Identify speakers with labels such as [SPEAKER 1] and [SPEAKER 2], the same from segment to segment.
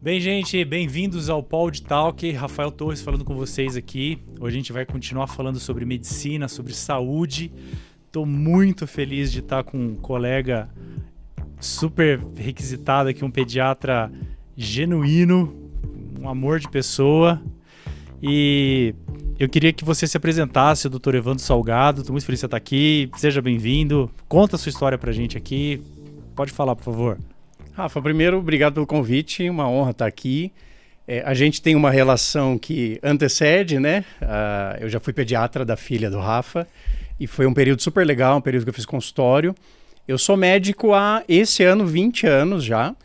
[SPEAKER 1] Bem, gente, bem-vindos ao Pod Talk. Rafael Torres falando com vocês aqui. Hoje a gente vai continuar falando sobre medicina, sobre saúde. Estou muito feliz de estar com um colega super requisitado aqui, um pediatra genuíno, um amor de pessoa. E eu queria que você se apresentasse, o Dr. Evandro Salgado. Estou muito feliz de você estar aqui. Seja bem-vindo. Conta a sua história pra gente aqui. Pode falar, por favor.
[SPEAKER 2] Rafa, primeiro, obrigado pelo convite, uma honra estar aqui. A gente tem uma relação que antecede, né? Eu já fui pediatra da filha do Rafa e foi um período super legal, um período que eu fiz consultório. Eu sou médico há, esse ano, 20 anos já.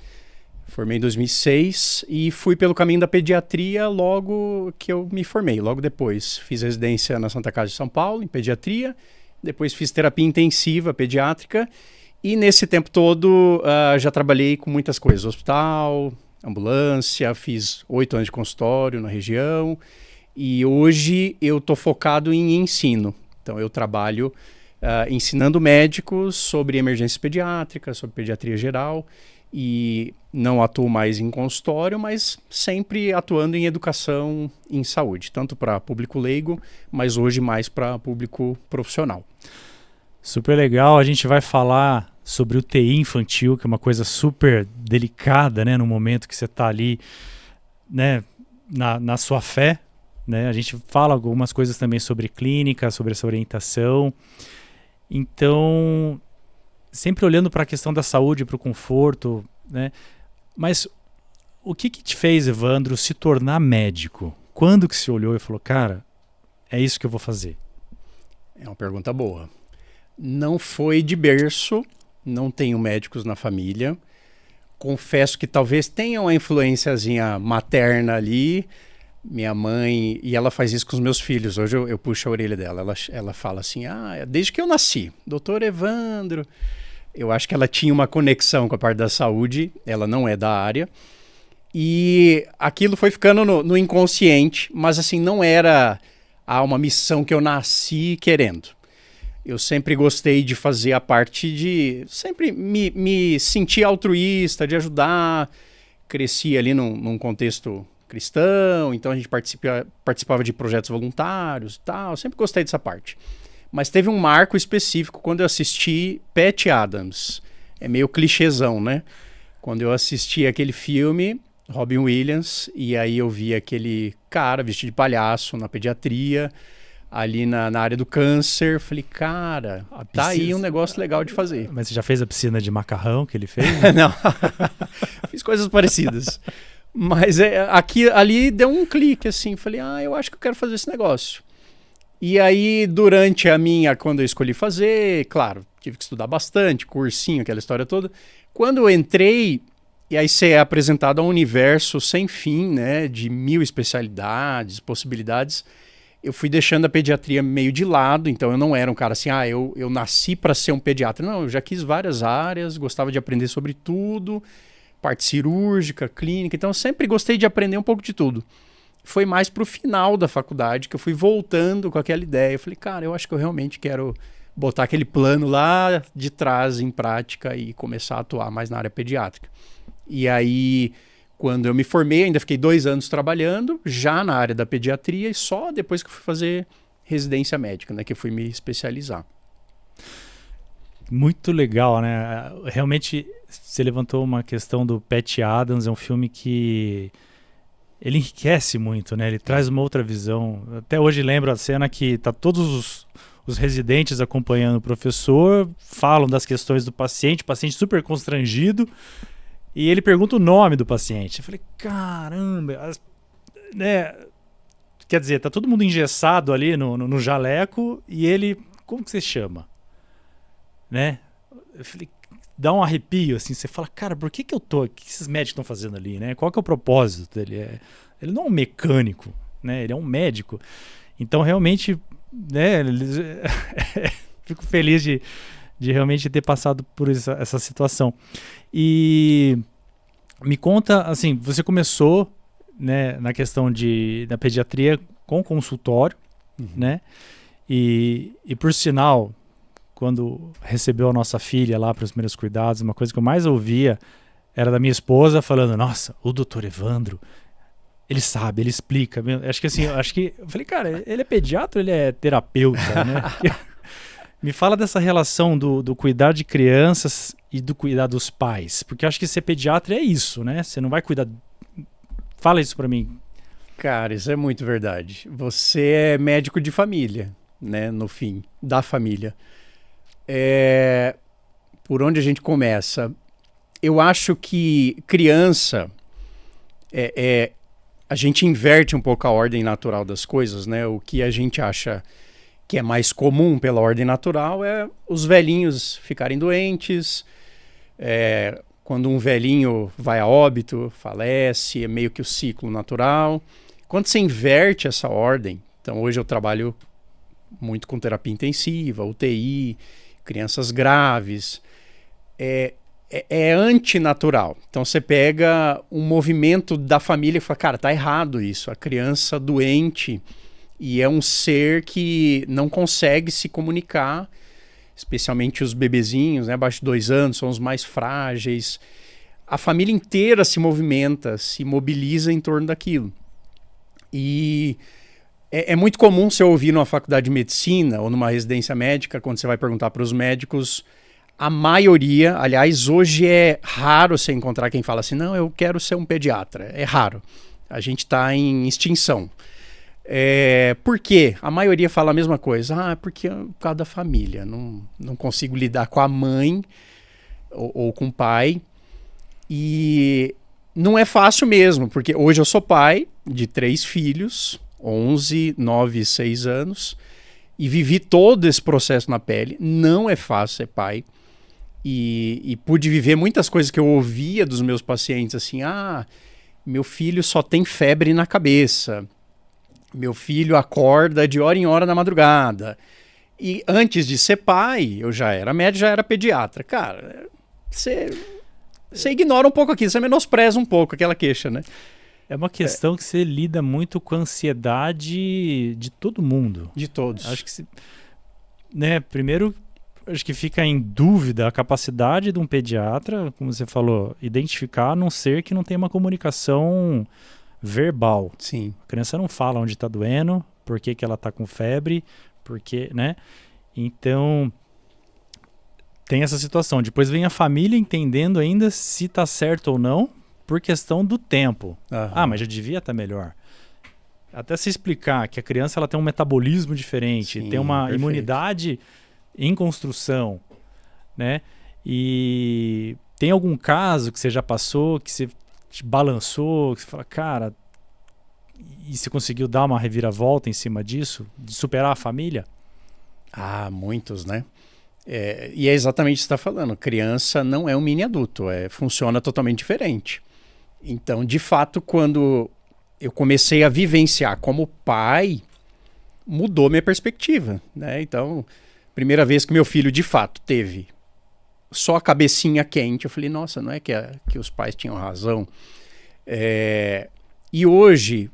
[SPEAKER 2] Formei em 2006 e fui pelo caminho da pediatria logo que eu me formei, logo depois. Fiz residência na Santa Casa de São Paulo, em pediatria. Depois fiz terapia intensiva pediátrica. E nesse tempo todo já trabalhei com muitas coisas, hospital, ambulância, fiz 8 anos de consultório na região e hoje eu estou focado em ensino. Então eu trabalho ensinando médicos sobre emergências pediátricas, sobre pediatria geral e não atuo mais em consultório, mas sempre atuando em educação em saúde, tanto para público leigo, mas hoje mais para público profissional.
[SPEAKER 1] Super legal, a gente vai falar sobre UTI infantil, que é uma coisa super delicada, né, no momento que você está ali, né, na sua fé, né, a gente fala algumas coisas também sobre clínica, sobre essa orientação, então, sempre olhando para a questão da saúde, para o conforto, né, mas o que te fez, Evandro, se tornar médico? Quando que você olhou e falou, cara, é isso que eu vou fazer?
[SPEAKER 2] É uma pergunta boa. Não foi de berço, não tenho médicos na família. Confesso que talvez tenha uma influenciazinha materna ali. Minha mãe, e ela faz isso com os meus filhos. Hoje eu puxo a orelha dela. Ela fala assim, desde que eu nasci, doutor Evandro. Eu acho que ela tinha uma conexão com a parte da saúde, ela não é da área. E aquilo foi ficando no inconsciente, mas assim, não era uma missão que eu nasci querendo. Eu sempre gostei de fazer a parte de... Sempre me sentir altruísta, de ajudar. Cresci ali num contexto cristão, então a gente participava de projetos voluntários e tal. Sempre gostei dessa parte. Mas teve um marco específico quando eu assisti Patch Adams. É meio clichêzão, né? Quando eu assisti aquele filme, Robin Williams, e aí eu vi aquele cara vestido de palhaço na pediatria... ali na área do câncer, falei, cara, tá aí um negócio legal de fazer.
[SPEAKER 1] Mas você já fez a piscina de macarrão que ele fez?
[SPEAKER 2] Não, fiz coisas parecidas. Mas ali deu um clique, assim, falei, eu acho que eu quero fazer esse negócio. E aí, durante quando eu escolhi fazer, claro, tive que estudar bastante, cursinho, aquela história toda. Quando eu entrei, e aí você é apresentado a um universo sem fim, né, de 1000 especialidades, possibilidades, eu fui deixando a pediatria meio de lado, então eu não era um cara assim, eu nasci para ser um pediatra. Não, eu já quis várias áreas, gostava de aprender sobre tudo, parte cirúrgica, clínica, então eu sempre gostei de aprender um pouco de tudo. Foi mais pro final da faculdade que eu fui voltando com aquela ideia. Eu falei, cara, eu acho que eu realmente quero botar aquele plano lá de trás em prática e começar a atuar mais na área pediátrica. E aí... Quando eu me formei, ainda fiquei 2 anos trabalhando, já na área da pediatria, e só depois que eu fui fazer residência médica, né, que eu fui me especializar.
[SPEAKER 1] Muito legal, né? Realmente, você levantou uma questão do Patch Adams, é um filme que ele enriquece muito, né? Ele traz uma outra visão. Até hoje lembro a cena que tá todos os residentes acompanhando o professor, falam das questões do paciente, o paciente super constrangido, e ele pergunta o nome do paciente. Eu falei, caramba, né? Quer dizer, tá todo mundo engessado ali no jaleco e ele, como que você chama? Né? Eu falei, dá um arrepio, assim, você fala, cara, por que eu tô aqui? O que esses médicos estão fazendo ali, né? Qual que é o propósito dele? Ele não é um mecânico, né? Ele é um médico. Então, realmente, né? Fico feliz de realmente ter passado por essa situação. E me conta, assim, você começou, né, na questão da pediatria com consultório, né? E por sinal, quando recebeu a nossa filha lá para os primeiros cuidados, uma coisa que eu mais ouvia era da minha esposa falando, nossa, o doutor Evandro, ele sabe, ele explica. Acho que assim, eu falei, cara, ele é pediatra ou ele é terapeuta, né? Me fala dessa relação do cuidar de crianças e do cuidar dos pais. Porque eu acho que ser pediatra é isso, né? Você não vai cuidar... Fala isso pra mim.
[SPEAKER 2] Cara, isso é muito verdade. Você é médico de família, né? No fim, da família. Por onde a gente começa? Eu acho que criança... a gente inverte um pouco a ordem natural das coisas, né? O que a gente acha que é mais comum pela ordem natural é os velhinhos ficarem doentes, quando um velhinho vai a óbito, falece, é meio que o ciclo natural. Quando você inverte essa ordem, então hoje eu trabalho muito com terapia intensiva, UTI, crianças graves, é antinatural. Então você pega um movimento da família e fala, cara, tá errado isso, a criança doente e é um ser que não consegue se comunicar, especialmente os bebezinhos, né, abaixo de 2 anos, são os mais frágeis. A família inteira se movimenta, se mobiliza em torno daquilo. E é muito comum você ouvir numa faculdade de medicina ou numa residência médica, quando você vai perguntar para os médicos, a maioria, aliás, hoje é raro você encontrar quem fala assim, não, eu quero ser um pediatra. É raro. A gente está em extinção. Por quê? A maioria fala a mesma coisa. Porque por causa da família. Não consigo lidar com a mãe ou com o pai. E não é fácil mesmo, porque hoje eu sou pai de 3 filhos, 11, 9 e 6 anos, e vivi todo esse processo na pele. Não é fácil ser pai. E pude viver muitas coisas que eu ouvia dos meus pacientes, assim, meu filho só tem febre na cabeça, meu filho acorda de hora em hora na madrugada. E antes de ser pai, eu já era médico, já era pediatra. Cara, você ignora um pouco aqui, você menospreza um pouco aquela queixa, né?
[SPEAKER 1] É uma questão que você lida muito com a ansiedade de todo mundo.
[SPEAKER 2] De todos.
[SPEAKER 1] Acho que, né, primeiro, acho que fica em dúvida a capacidade de um pediatra, como você falou, identificar num ser que não tem uma comunicação verbal.
[SPEAKER 2] Sim.
[SPEAKER 1] A criança não fala onde está doendo, por que ela está com febre, né? Então, tem essa situação. Depois vem a família entendendo ainda se está certo ou não, por questão do tempo. Mas já devia estar melhor. Até se explicar que a criança ela tem um metabolismo diferente, tem uma imunidade em construção, né? E tem algum caso que você já passou, que você te balançou, que você fala, cara, e você conseguiu dar uma reviravolta em cima disso, de superar a família?
[SPEAKER 2] Muitos, né? E é exatamente o que você está falando. Criança não é um mini adulto, funciona totalmente diferente. Então, de fato, quando eu comecei a vivenciar como pai, mudou minha perspectiva, né? Então, primeira vez que meu filho, de fato, teve só a cabecinha quente, eu falei, nossa, não é que os pais tinham razão? E hoje,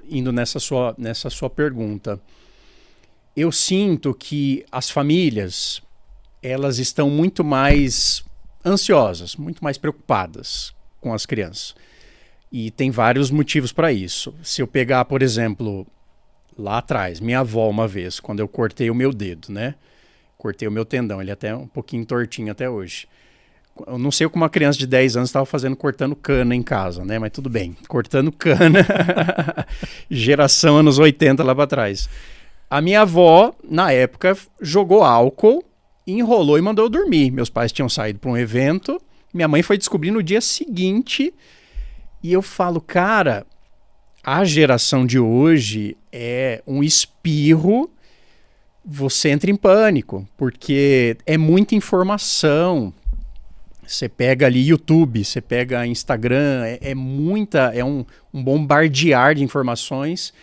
[SPEAKER 2] indo nessa sua pergunta, eu sinto que as famílias, elas estão muito mais ansiosas, muito mais preocupadas com as crianças. E tem vários motivos para isso. Se eu pegar, por exemplo, lá atrás, minha avó uma vez, quando eu cortei o meu dedo, né? Cortei o meu tendão, ele é até um pouquinho tortinho até hoje. Eu não sei como uma criança de 10 anos estava fazendo, cortando cana em casa, né? Mas tudo bem, cortando cana, geração anos 80 lá para trás. A minha avó, na época, jogou álcool, enrolou e mandou eu dormir. Meus pais tinham saído para um evento, minha mãe foi descobrir no dia seguinte, e eu falo, cara, a geração de hoje é um espirro, você entra em pânico, porque é muita informação. Você pega ali YouTube, você pega Instagram, é um bombardear de informações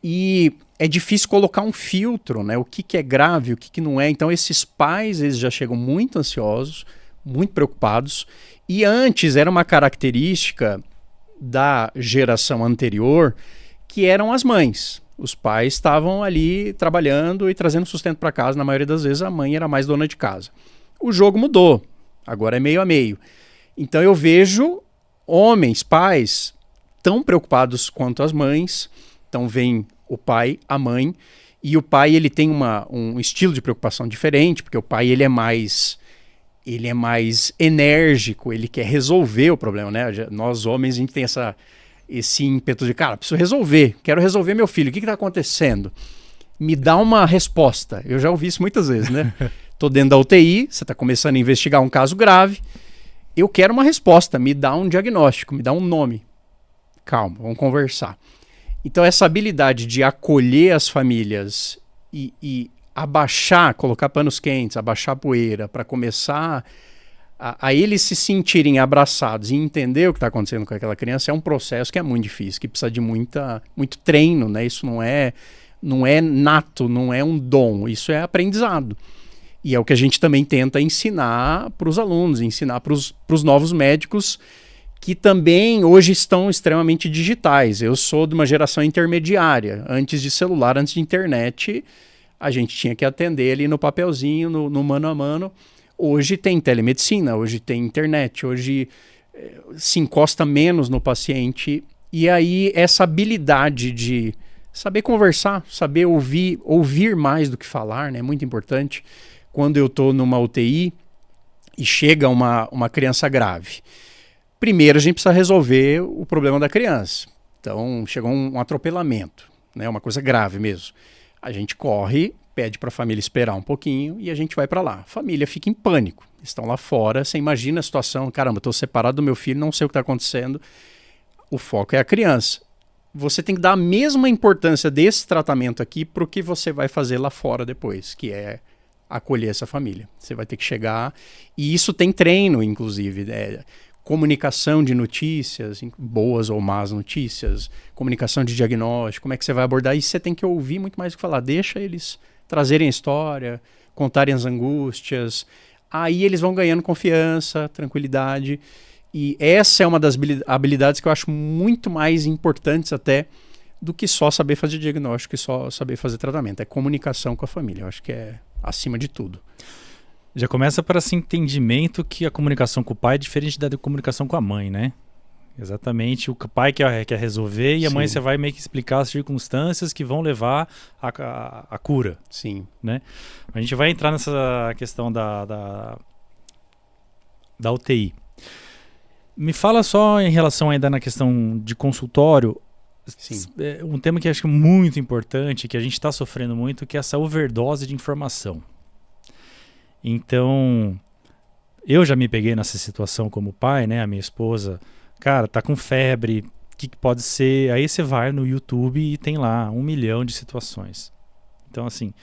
[SPEAKER 2] e é difícil colocar um filtro, né? O que é grave, o que não é. Então esses pais, eles já chegam muito ansiosos, muito preocupados. E antes era uma característica da geração anterior, que eram as mães. Os pais estavam ali trabalhando e trazendo sustento para casa. Na maioria das vezes a mãe era mais dona de casa. O jogo mudou. Agora é meio a meio. Então eu vejo homens, pais, tão preocupados quanto as mães. Então vem o pai, a mãe, e o pai ele tem um estilo de preocupação diferente, porque o pai ele é mais enérgico, ele quer resolver o problema, né? Nós homens a gente tem esse ímpeto de, cara, preciso resolver, quero resolver meu filho, o que está acontecendo? Me dá uma resposta. Eu já ouvi isso muitas vezes, né? Tô dentro da UTI, você está começando a investigar um caso grave, eu quero uma resposta, me dá um diagnóstico, me dá um nome. Calma, vamos conversar. Então essa habilidade de acolher as famílias e abaixar, colocar panos quentes, abaixar a poeira, para começar a eles se sentirem abraçados e entender o que está acontecendo com aquela criança, é um processo que é muito difícil, que precisa de muito treino, né? Isso não é nato, não é um dom, isso é aprendizado. E é o que a gente também tenta ensinar para os alunos, ensinar para os novos médicos que também hoje estão extremamente digitais. Eu sou de uma geração intermediária. Antes de celular, antes de internet, a gente tinha que atender ali no papelzinho, no mano a mano. Hoje tem telemedicina, hoje tem internet, hoje se encosta menos no paciente. E aí essa habilidade de saber conversar, saber ouvir mais do que falar, né, é muito importante. Quando eu estou numa UTI e chega uma criança grave, primeiro a gente precisa resolver o problema da criança. Então chegou um atropelamento, né, uma coisa grave mesmo. A gente corre, pede para a família esperar um pouquinho e a gente vai para lá. A família fica em pânico, estão lá fora, você imagina a situação, caramba, estou separado do meu filho, não sei o que está acontecendo. O foco é a criança. Você tem que dar a mesma importância desse tratamento aqui para o que você vai fazer lá fora depois, que é acolher essa família. Você vai ter que chegar, e isso tem treino, inclusive, comunicação de notícias, boas ou más notícias, comunicação de diagnóstico, como é que você vai abordar isso, você tem que ouvir muito mais do que falar, deixa eles trazerem a história, contarem as angústias, aí eles vão ganhando confiança, tranquilidade, e essa é uma das habilidades que eu acho muito mais importantes até do que só saber fazer diagnóstico e só saber fazer tratamento, é comunicação com a família, eu acho que é acima de tudo.
[SPEAKER 1] Já começa por esse entendimento que a comunicação com o pai é diferente da comunicação com a mãe, né? Exatamente, o pai quer resolver e a mãe você vai meio que explicar as circunstâncias que vão levar à cura.
[SPEAKER 2] Sim.
[SPEAKER 1] Né? A gente vai entrar nessa questão da UTI. Me fala só em relação ainda na questão de consultório, um tema que eu acho muito importante, que a gente está sofrendo muito, que é essa overdose de informação. Então, eu já me peguei nessa situação como pai, né? A minha esposa, cara, tá com febre, o que pode ser? Aí você vai no YouTube e tem lá 1 milhão de situações. Então, assim, o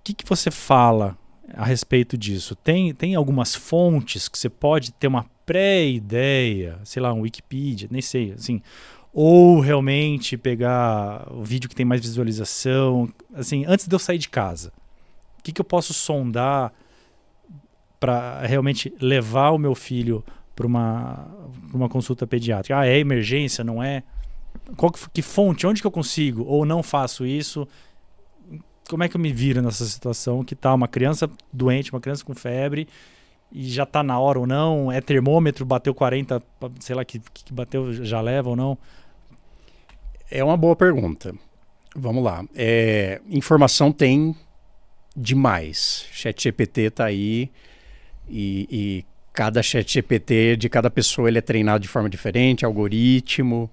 [SPEAKER 1] que você fala a respeito disso? Tem algumas fontes que você pode ter uma pré-ideia, sei lá, um Wikipedia, nem sei, assim, ou realmente pegar o vídeo que tem mais visualização, assim, antes de eu sair de casa. O que eu posso sondar para realmente levar o meu filho para uma consulta pediátrica? É emergência, não é? Que fonte? Onde que eu consigo? Ou não faço isso? Como é que eu me viro nessa situação que tá uma criança doente, uma criança com febre, e já tá na hora ou não? É termômetro, bateu 40, sei lá, que bateu, já leva ou não?
[SPEAKER 2] É uma boa pergunta. Vamos lá. Informação tem demais. ChatGPT tá aí e cada ChatGPT de cada pessoa ele é treinado de forma diferente, algoritmo,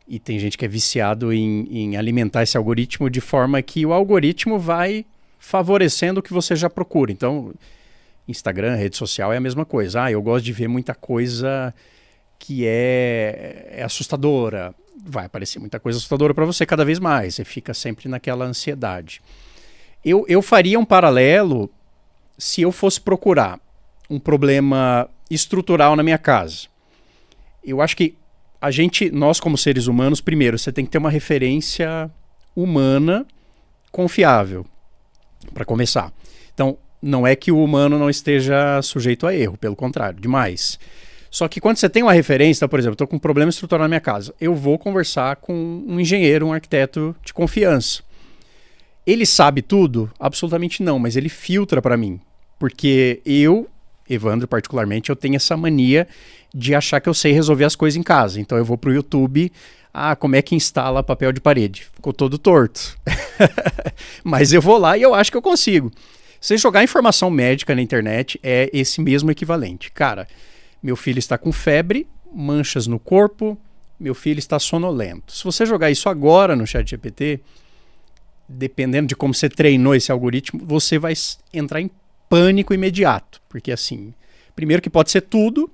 [SPEAKER 2] e tem gente que é viciado em alimentar esse algoritmo de forma que o algoritmo vai favorecendo o que você já procura. Então, Instagram, rede social é a mesma coisa. Eu gosto de ver muita coisa que é assustadora. Vai aparecer muita coisa assustadora para você cada vez mais. Você fica sempre naquela ansiedade. Eu faria um paralelo se eu fosse procurar um problema estrutural na minha casa. Eu acho que nós como seres humanos, primeiro, você tem que ter uma referência humana confiável, para começar. Então, não é que o humano não esteja sujeito a erro, pelo contrário, demais. Só que quando você tem uma referência, por exemplo, estou com um problema estrutural na minha casa, eu vou conversar com um engenheiro, um arquiteto de confiança. Ele sabe tudo? Absolutamente não, mas ele filtra para mim. Porque eu Evandro, particularmente, eu tenho essa mania de achar que eu sei resolver as coisas em casa. Então eu vou pro YouTube, como é que instala papel de parede? Ficou todo torto. Mas eu vou lá e eu acho que eu consigo. Se jogar informação médica na internet, é esse mesmo equivalente. Cara, meu filho está com febre, manchas no corpo, meu filho está sonolento. Se você jogar isso agora no ChatGPT, dependendo de como você treinou esse algoritmo, você vai entrar em pânico imediato. Porque assim, primeiro que pode ser tudo,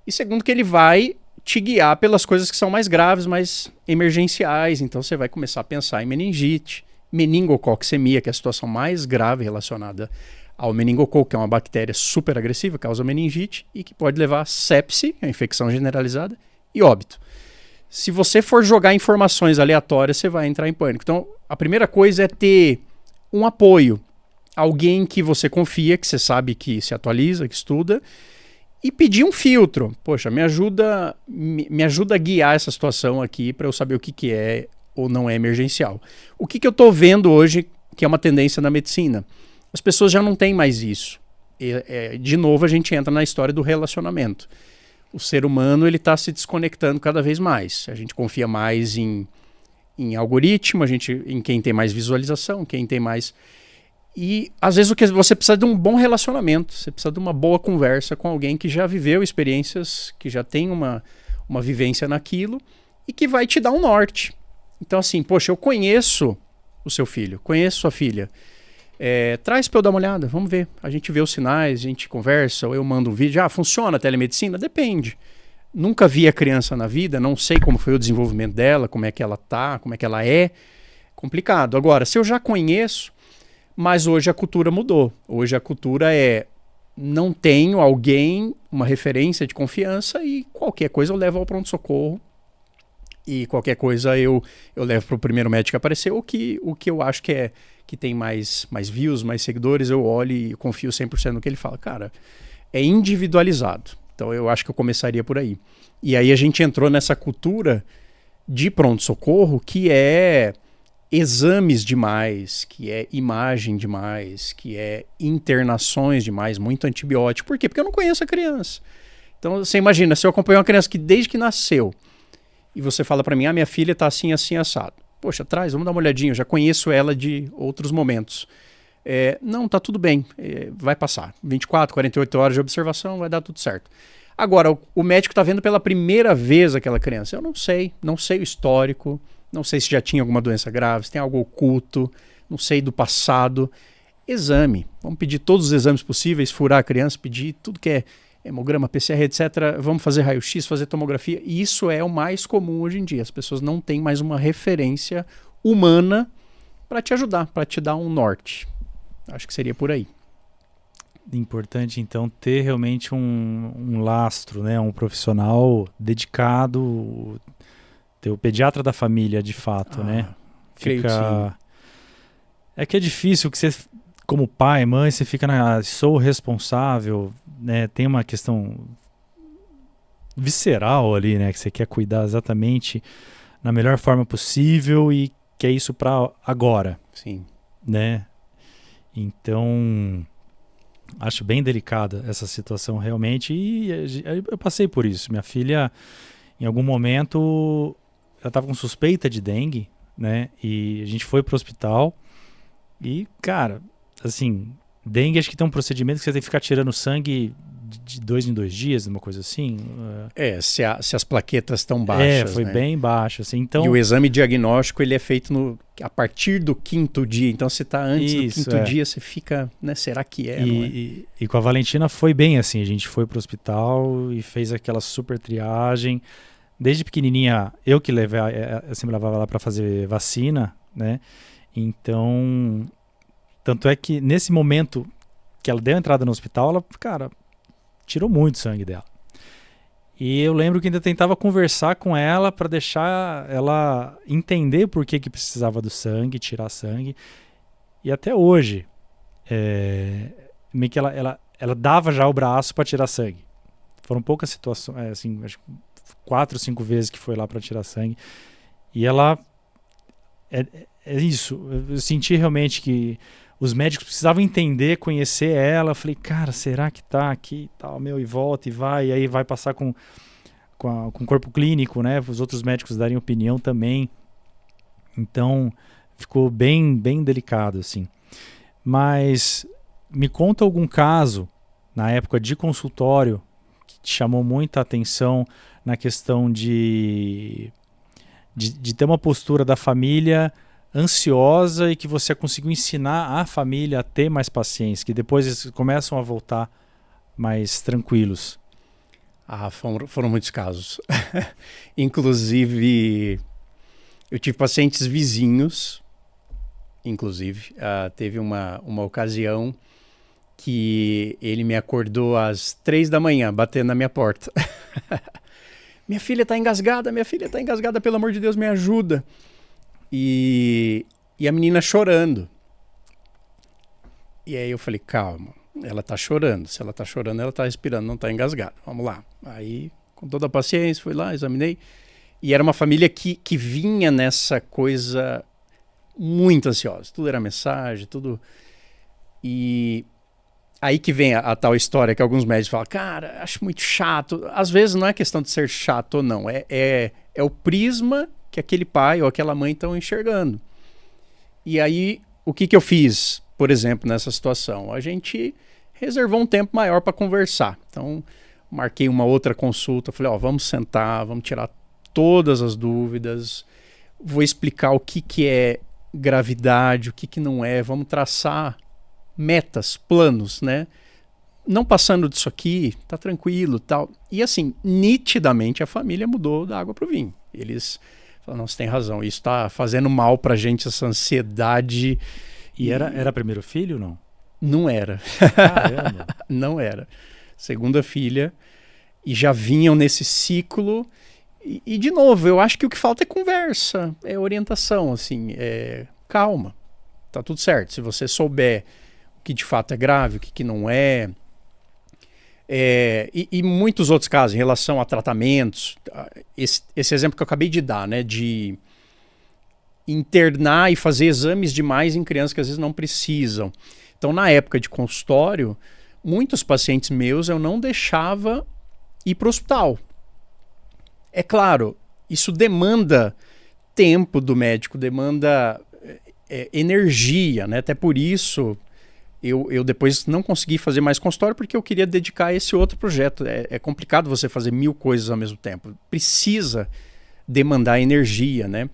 [SPEAKER 2] e segundo que ele vai te guiar pelas coisas que são mais graves, mais emergenciais. Então você vai começar a pensar em meningite, meningococcemia, que é a situação mais grave relacionada ao meningococo, que é uma bactéria super agressiva, causa meningite e que pode levar a sepse, a infecção generalizada, e óbito. Se você for jogar informações aleatórias, você vai entrar em pânico. Então, a primeira coisa é ter um apoio, alguém que você confia, que você sabe que se atualiza, que estuda, e pedir um filtro. Poxa, me ajuda a guiar essa situação aqui para eu saber o que é ou não é emergencial. O que eu estou vendo hoje que é uma tendência na medicina? As pessoas já não têm mais isso. De novo, a gente entra na história do relacionamento. O ser humano ele está se desconectando cada vez mais. A gente confia mais em algoritmo, em quem tem mais visualização, quem tem mais... E às vezes você precisa de um bom relacionamento, você precisa de uma boa conversa com alguém que já viveu experiências, que já tem uma vivência naquilo e que vai te dar um norte. Então assim, poxa, eu conheço o seu filho, conheço sua filha, traz para eu dar uma olhada, vamos ver. A gente vê os sinais, a gente conversa, ou eu mando um vídeo. Funciona a telemedicina? Depende. Nunca vi a criança na vida, não sei como foi o desenvolvimento dela, como é que ela tá, como é que ela é. Complicado. Agora, se eu já conheço, mas hoje a cultura mudou. Hoje a cultura não tenho alguém, uma referência de confiança e qualquer coisa eu levo ao pronto-socorro e qualquer coisa eu levo para o primeiro médico que aparecer. O que eu acho que tem mais views, mais seguidores, eu olho e confio 100% no que ele fala. Cara, é individualizado. Então eu acho que eu começaria por aí. E aí a gente entrou nessa cultura de pronto-socorro que é exames demais, que é imagem demais, que é internações demais, muito antibiótico. Por quê? Porque eu não conheço a criança. Então você imagina, se eu acompanho uma criança que desde que nasceu e você fala para mim, minha filha tá assim, assim, assado. Poxa, vamos dar uma olhadinha, eu já conheço ela de outros momentos. Não, tá tudo bem, vai passar. 24, 48 horas de observação, vai dar tudo certo. Agora, o médico tá vendo pela primeira vez aquela criança. Eu não sei o histórico, não sei se já tinha alguma doença grave, se tem algo oculto, não sei do passado. Exame, vamos pedir todos os exames possíveis, furar a criança, pedir tudo que é hemograma, PCR, etc. Vamos fazer raio-x, fazer tomografia. E isso é o mais comum hoje em dia. As pessoas não têm mais uma referência humana para te ajudar, para te dar um norte. Acho que seria por aí.
[SPEAKER 1] Importante, então, ter realmente um lastro, né? Um profissional dedicado, ter o pediatra da família, de fato, né?
[SPEAKER 2] Creio que sim.
[SPEAKER 1] É que é difícil que você, como pai, mãe, você fica sou responsável, né? Tem uma questão visceral ali, né? Que você quer cuidar exatamente na melhor forma possível e quer isso para agora.
[SPEAKER 2] Sim.
[SPEAKER 1] Né? Então, acho bem delicada essa situação realmente e eu passei por isso. Minha filha, em algum momento, ela estava com suspeita de dengue, né? E a gente foi pro hospital e, cara, assim, dengue acho que tem um procedimento que você tem que ficar tirando sangue de 2 em 2 dias, uma coisa assim.
[SPEAKER 2] Se as plaquetas estão baixas,
[SPEAKER 1] foi
[SPEAKER 2] né?
[SPEAKER 1] bem baixo, assim. Então,
[SPEAKER 2] e o exame diagnóstico ele é feito a partir do 5º dia. Então, se está antes do 5º dia, você fica, né? Será que é?
[SPEAKER 1] E com a Valentina foi bem assim. A gente foi pro hospital e fez aquela super triagem. Desde pequenininha, eu sempre levava lá para fazer vacina, né? Então, tanto é que nesse momento que ela deu a entrada no hospital, ela, cara, tirou muito sangue dela. E eu lembro que ainda tentava conversar com ela para deixar ela entender por que precisava do sangue, tirar sangue. E até hoje, meio que ela dava já o braço para tirar sangue. Foram poucas situações, assim, acho que 4 ou 5 vezes que foi lá para tirar sangue. E ela... É isso. Eu senti realmente que os médicos precisavam entender, conhecer ela. Eu falei, cara, será que tá aqui e tal, meu, e volta e vai, e aí vai passar com o corpo clínico, né? Os outros médicos darem opinião também. Então, ficou bem, bem delicado, assim. Mas me conta algum caso, na época de consultório, que te chamou muita atenção na questão de ter uma postura da família ansiosa e que você conseguiu ensinar a família a ter mais paciência, que depois eles começam a voltar mais tranquilos.
[SPEAKER 2] Foram muitos casos. Inclusive, eu tive pacientes vizinhos, inclusive. Teve uma ocasião que ele me acordou às 3 da manhã, batendo na minha porta. Minha filha está engasgada, pelo amor de Deus, me ajuda. E a menina chorando. E aí eu falei, calma. Ela tá chorando. Se ela tá chorando, ela tá respirando, não tá engasgada. Vamos lá. Aí, com toda a paciência, fui lá, examinei. E era uma família que vinha nessa coisa muito ansiosa. Tudo era mensagem, tudo... E aí que vem a tal história que alguns médicos falam, cara, acho muito chato. Às vezes não é questão de ser chato ou não. É o prisma que aquele pai ou aquela mãe estão enxergando. E aí, o que eu fiz, por exemplo, nessa situação? A gente reservou um tempo maior para conversar. Então, marquei uma outra consulta. Falei, vamos sentar, vamos tirar todas as dúvidas. Vou explicar o que é gravidade, o que não é. Vamos traçar metas, planos, né? Não passando disso aqui, tá tranquilo, tal. E assim, nitidamente a família mudou da água pro vinho. Eles falaram, não, você tem razão, isso tá fazendo mal pra gente, essa ansiedade.
[SPEAKER 1] E era primeiro filho ou não?
[SPEAKER 2] Não era.
[SPEAKER 1] Caramba.
[SPEAKER 2] Não era. Segunda filha, e já vinham nesse ciclo. E de novo, eu acho que o que falta é conversa, é orientação, assim, calma, tá tudo certo. Se você souber o que de fato é grave, o que não é. E muitos outros casos em relação a tratamentos. Esse exemplo que eu acabei de dar, né? De internar e fazer exames demais em crianças que às vezes não precisam. Então, na época de consultório, muitos pacientes meus eu não deixava ir para o hospital. É claro, isso demanda tempo do médico, demanda energia, né? Até por isso eu depois não consegui fazer mais consultório porque eu queria dedicar a esse outro projeto. É complicado você fazer 1000 coisas ao mesmo tempo. Precisa demandar energia, né?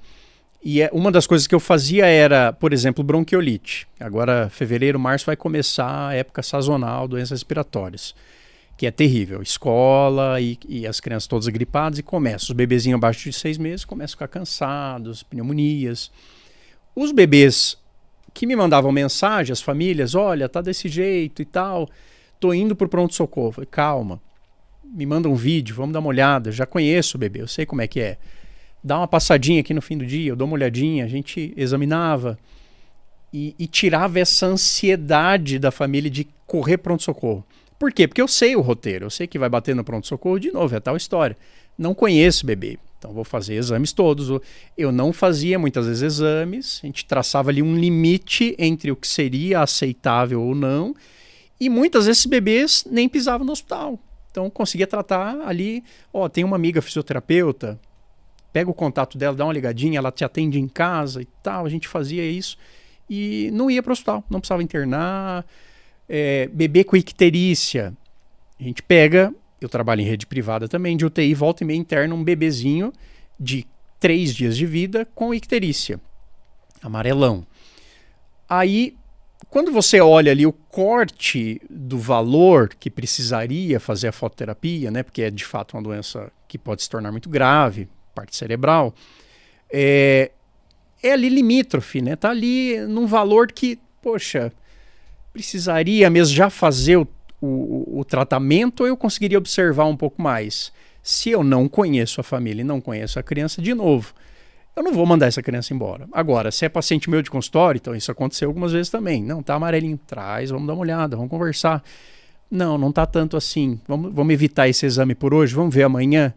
[SPEAKER 2] E uma das coisas que eu fazia era, por exemplo, bronquiolite. Agora, fevereiro, março, vai começar a época sazonal, doenças respiratórias, que é terrível. Escola e as crianças todas gripadas e começam. Os bebezinhos abaixo de 6 meses começam a ficar cansados, pneumonias. Os bebês que me mandavam mensagem, as famílias, olha, tá desse jeito e tal, tô indo pro pronto-socorro. Falei, calma, me manda um vídeo, vamos dar uma olhada, já conheço o bebê, eu sei como é que é. Dá uma passadinha aqui no fim do dia, eu dou uma olhadinha, a gente examinava e tirava essa ansiedade da família de correr pronto-socorro. Por quê? Porque eu sei o roteiro, eu sei que vai bater no pronto-socorro, de novo, é tal história. Não conheço o bebê, então vou fazer exames todos. Eu não fazia muitas vezes exames, a gente traçava ali um limite entre o que seria aceitável ou não, e muitas vezes esses bebês nem pisavam no hospital. Então conseguia tratar ali, tem uma amiga fisioterapeuta, pega o contato dela, dá uma ligadinha, ela te atende em casa e tal, a gente fazia isso e não ia para o hospital, não precisava internar. Bebê com icterícia, a gente pega, eu trabalho em rede privada também, de UTI, volta e meia interna um bebezinho de 3 dias de vida com icterícia, amarelão. Aí, quando você olha ali o corte do valor que precisaria fazer a fototerapia, né, porque é de fato uma doença que pode se tornar muito grave, parte cerebral, é ali limítrofe, né? Tá ali num valor que, poxa, precisaria mesmo já fazer o tratamento ou eu conseguiria observar um pouco mais? Se eu não conheço a família e não conheço a criança, de novo, eu não vou mandar essa criança embora. Agora, se é paciente meu de consultório, então isso aconteceu algumas vezes também. Não, tá amarelinho, traz, vamos dar uma olhada, vamos conversar. Não tá tanto assim. Vamos evitar esse exame por hoje, vamos ver amanhã.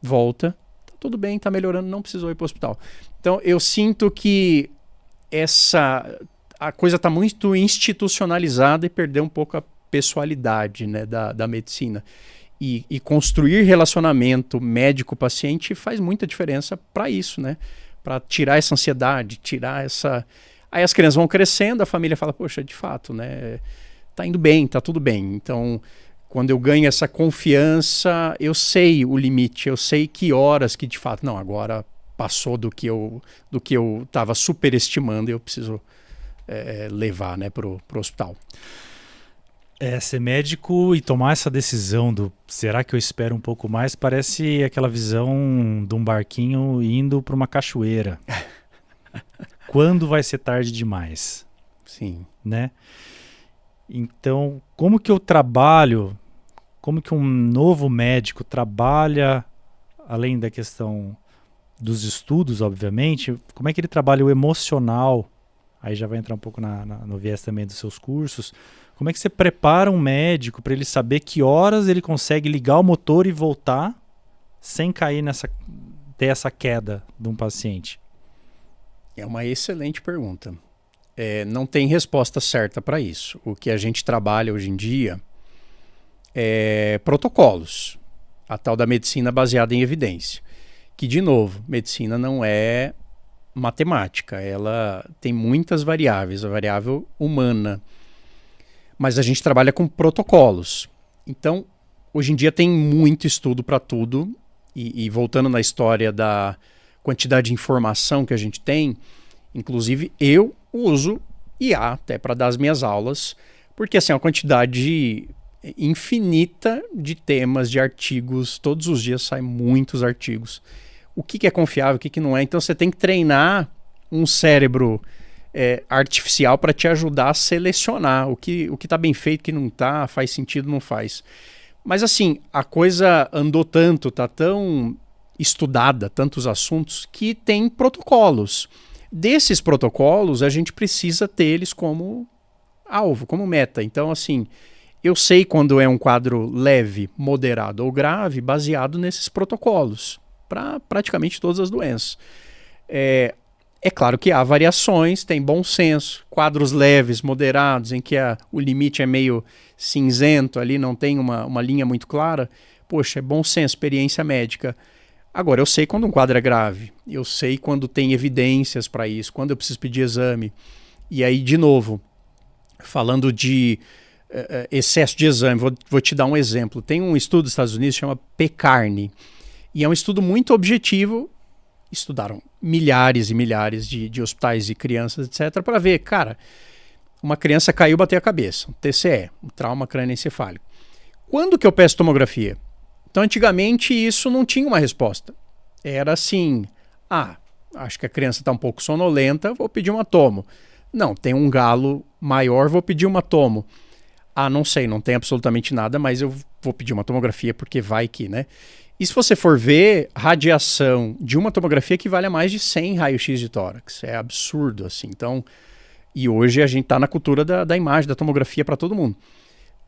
[SPEAKER 2] Volta. Tudo bem, tá melhorando, não precisou ir para o hospital. Então, eu sinto que a coisa está muito institucionalizada e perdeu um pouco a pessoalidade, né, da medicina. E construir relacionamento médico-paciente faz muita diferença para isso, né? Para tirar essa ansiedade, tirar essa... Aí as crianças vão crescendo, a família fala, poxa, de fato, né? Tá indo bem, tá tudo bem. Então, quando eu ganho essa confiança, eu sei o limite, eu sei que horas que de fato, não, agora passou do que eu estava superestimando e eu preciso levar, né, pro hospital.
[SPEAKER 1] Ser médico e tomar essa decisão do será que eu espero um pouco mais, parece aquela visão de um barquinho indo para uma cachoeira. Quando vai ser tarde demais?
[SPEAKER 2] Sim.
[SPEAKER 1] Né? Então, como que eu trabalho, como que um novo médico trabalha, além da questão dos estudos, obviamente, como é que ele trabalha o emocional? Aí já vai entrar um pouco no viés também dos seus cursos. Como é que você prepara um médico para ele saber que horas ele consegue ligar o motor e voltar sem cair ter essa queda de um paciente?
[SPEAKER 2] É uma excelente pergunta. Não tem resposta certa para isso. O que a gente trabalha hoje em dia é protocolos. A tal da medicina baseada em evidência. Que, de novo, medicina não é matemática. Ela tem muitas variáveis, a variável humana. Mas a gente trabalha com protocolos. Então, hoje em dia tem muito estudo para tudo. E voltando na história da quantidade de informação que a gente tem, inclusive eu uso IA até para dar as minhas aulas, porque assim, é uma quantidade infinita de temas, de artigos, todos os dias saem muitos artigos. O que é confiável, o que não é. Então você tem que treinar um cérebro artificial para te ajudar a selecionar o que está bem feito, o que não está, faz sentido, não faz. Mas assim, a coisa andou tanto, está tão estudada, tantos assuntos, que tem protocolos. Desses protocolos, a gente precisa ter eles como alvo, como meta. Então, assim, eu sei quando é um quadro leve, moderado ou grave, baseado nesses protocolos, para praticamente todas as doenças. É claro que há variações, tem bom senso, quadros leves, moderados, em que o limite é meio cinzento ali, não tem uma linha muito clara. Poxa, é bom senso, experiência médica. Agora, eu sei quando um quadro é grave, eu sei quando tem evidências para isso, quando eu preciso pedir exame. E aí, de novo, falando de excesso de exame, vou te dar um exemplo. Tem um estudo dos Estados Unidos que chama PECARNI, e é um estudo muito objetivo. Estudaram milhares e milhares de hospitais e crianças, etc., para ver, cara, uma criança caiu, bateu a cabeça, um TCE, um trauma crânioencefálico. Quando que eu peço tomografia? Então, antigamente, isso não tinha uma resposta. Era assim, acho que a criança está um pouco sonolenta, vou pedir uma tomo. Não, tem um galo maior, vou pedir uma tomo. Não sei, não tem absolutamente nada, mas eu vou pedir uma tomografia porque vai que, né? E se você for ver, radiação de uma tomografia equivale a mais de 100 raio-x de tórax. É absurdo, assim. Então, e hoje a gente está na cultura da imagem, da tomografia para todo mundo.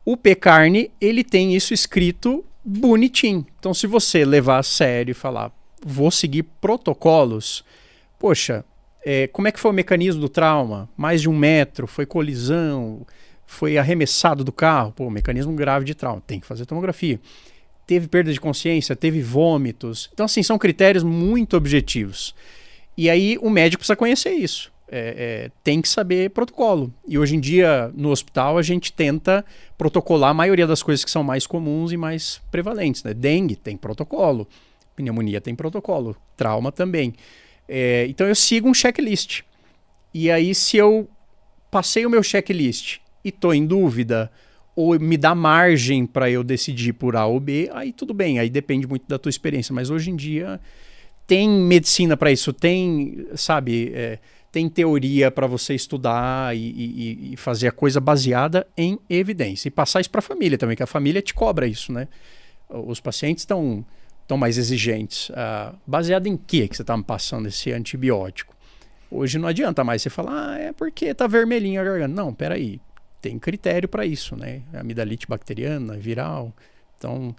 [SPEAKER 2] O PECARNI, ele tem isso escrito bonitinho. Então, se você levar a sério e falar, vou seguir protocolos, poxa, como é que foi o mecanismo do trauma? Mais de 1 metro, foi colisão, foi arremessado do carro, mecanismo grave de trauma, tem que fazer tomografia. Teve perda de consciência, teve vômitos. Então, assim, são critérios muito objetivos. E aí o médico precisa conhecer isso. Tem que saber protocolo. E hoje em dia, no hospital, a gente tenta protocolar a maioria das coisas que são mais comuns e mais prevalentes, né? Dengue tem protocolo, pneumonia tem protocolo, trauma também. Então eu sigo um checklist. E aí, se eu passei o meu checklist e estou em dúvida, ou me dá margem para eu decidir por A ou B, aí tudo bem, aí depende muito da tua experiência. Mas hoje em dia tem medicina para isso, tem, sabe, tem teoria para você estudar e fazer a coisa baseada em evidência. E passar isso para a família também, que a família te cobra isso, né? Os pacientes estão mais exigentes. Baseado em que você está me passando esse antibiótico? Hoje não adianta mais você falar, é porque está vermelhinho a garganta. Não, peraí. Tem critério para isso, né? Amidalite bacteriana, viral. Então,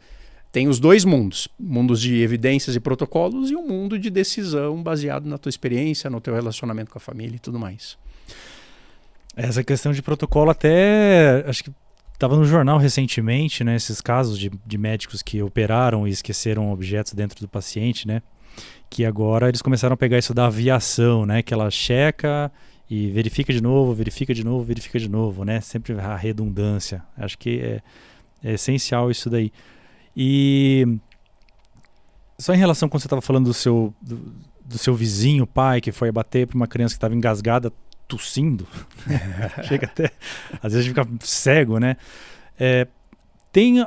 [SPEAKER 2] tem os dois mundos. Mundos de evidências e protocolos e um mundo de decisão baseado na tua experiência, no teu relacionamento com a família e tudo mais.
[SPEAKER 1] Essa questão de protocolo até, acho que estava no jornal recentemente, né, esses casos de médicos que operaram e esqueceram objetos dentro do paciente, né, que agora eles começaram a pegar isso da aviação, né, que ela checa e verifica de novo, verifica de novo, verifica de novo, né, sempre a redundância. Acho que é essencial isso daí. E só em relação quando você estava falando do seu vizinho, pai, que foi bater para uma criança que estava engasgada, tossindo, chega até, às vezes fica cego, né? Tem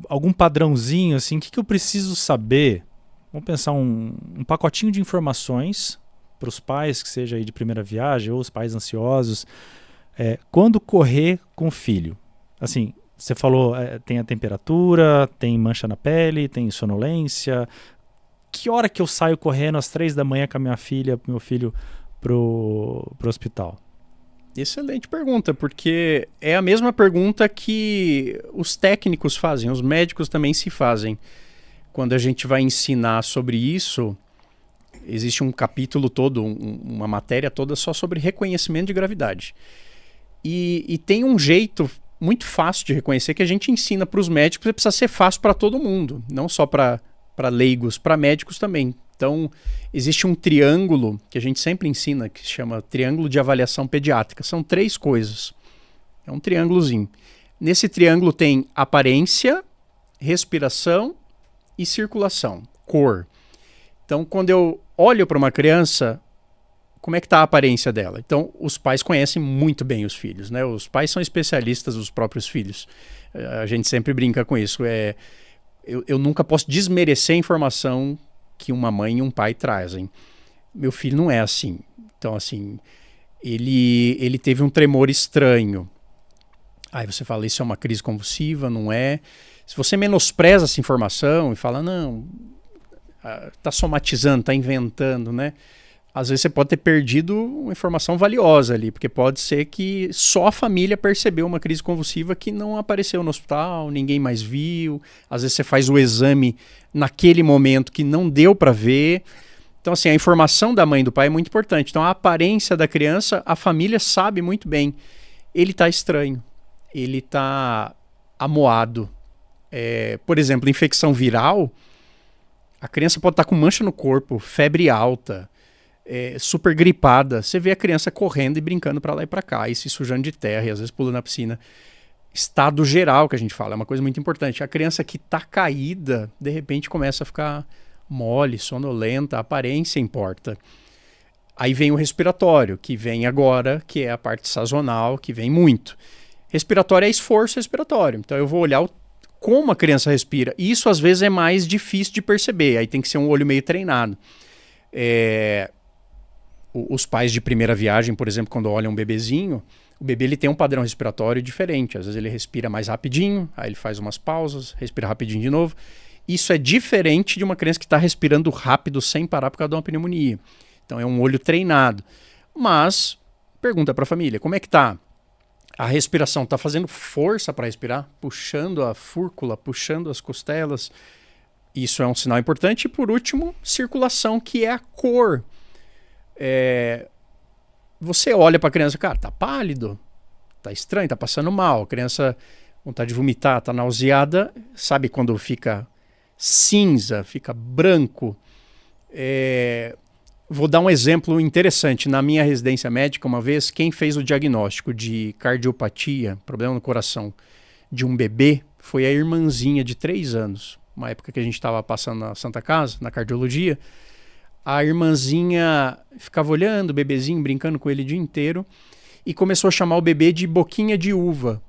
[SPEAKER 1] algum padrãozinho, assim, o que eu preciso saber? Vamos pensar um pacotinho de informações para os pais, que seja aí de primeira viagem, ou os pais ansiosos, quando correr com o filho. Assim, você falou, tem a temperatura, tem mancha na pele, tem sonolência. Que hora que eu saio correndo às 3 da manhã com a minha filha, meu filho, pro hospital?
[SPEAKER 2] Excelente pergunta, porque é a mesma pergunta que os técnicos fazem, os médicos também se fazem. Quando a gente vai ensinar sobre isso, existe um capítulo todo, uma matéria toda só sobre reconhecimento de gravidade. E tem um jeito muito fácil de reconhecer que a gente ensina para os médicos, e precisa ser fácil para todo mundo, não só para leigos, para médicos também. Então, existe um triângulo que a gente sempre ensina, que se chama triângulo de avaliação pediátrica. São 3 coisas. É um triângulozinho. Nesse triângulo tem aparência, respiração e circulação, cor. Então, quando eu olho para uma criança, como é que está a aparência dela? Então, os pais conhecem muito bem os filhos, né? Os pais são especialistas dos próprios filhos. A gente sempre brinca com isso. Eu nunca posso desmerecer a informação que uma mãe e um pai trazem. Meu filho não é assim. Então, assim, ele teve um tremor estranho. Aí você fala, isso é uma crise convulsiva, não é? Se você menospreza essa informação e fala, não, tá somatizando, tá inventando, né? Às vezes você pode ter perdido uma informação valiosa ali, porque pode ser que só a família percebeu uma crise convulsiva que não apareceu no hospital, ninguém mais viu. Às vezes você faz o exame naquele momento que não deu para ver. Então, assim, a informação da mãe e do pai é muito importante. Então, a aparência da criança, a família sabe muito bem. Ele está estranho, ele está amuado. Por exemplo, infecção viral, a criança pode estar com mancha no corpo, febre alta, super gripada. Você vê a criança correndo e brincando para lá e para cá, e se sujando de terra, e às vezes pulando na piscina. Estado geral que a gente fala, é uma coisa muito importante. A criança que está caída, de repente começa a ficar mole, sonolenta, a aparência importa. Aí vem o respiratório, que vem agora, que é a parte sazonal, que vem muito. Respiratório é esforço respiratório. Então eu vou olhar como a criança respira. E isso às vezes é mais difícil de perceber, aí tem que ser um olho meio treinado. Os pais de primeira viagem, por exemplo, quando olham um bebezinho, o bebê ele tem um padrão respiratório diferente. Às vezes ele respira mais rapidinho, aí ele faz umas pausas, respira rapidinho de novo. Isso é diferente de uma criança que está respirando rápido sem parar por causa de uma pneumonia. Então é um olho treinado. Mas, pergunta para a família, como é que tá? A respiração está fazendo força para respirar? Puxando a fúrcula, puxando as costelas. Isso é um sinal importante. E por último, circulação, que é a cor. Você olha para a criança, cara, tá pálido, tá estranho, tá passando mal. A criança, vontade de vomitar, tá nauseada. Sabe quando fica cinza, fica branco? Vou dar um exemplo interessante. Na minha residência médica, uma vez, quem fez o diagnóstico de cardiopatia, problema no coração, de um bebê, foi a irmãzinha de 3 anos. Uma época que a gente estava passando na Santa Casa, na cardiologia. A irmãzinha ficava olhando o bebezinho, brincando com ele o dia inteiro, e começou a chamar o bebê de boquinha de uva.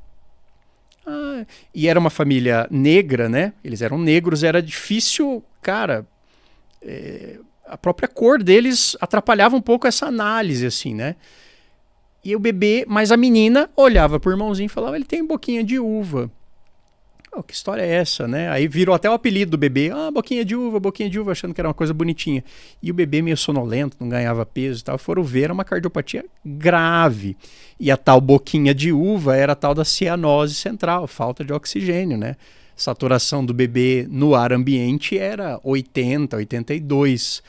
[SPEAKER 2] E era uma família negra, né? Eles eram negros, era difícil, cara. A própria cor deles atrapalhava um pouco essa análise, assim, né? E o bebê, mas a menina olhava pro irmãozinho e falava, ele tem boquinha de uva. Que história é essa, né? Aí virou até o apelido do bebê, boquinha de uva, achando que era uma coisa bonitinha. E o bebê meio sonolento, não ganhava peso e tal, foram ver, era uma cardiopatia grave. E a tal boquinha de uva era a tal da cianose central, falta de oxigênio, né? Saturação do bebê no ar ambiente era 80, 82.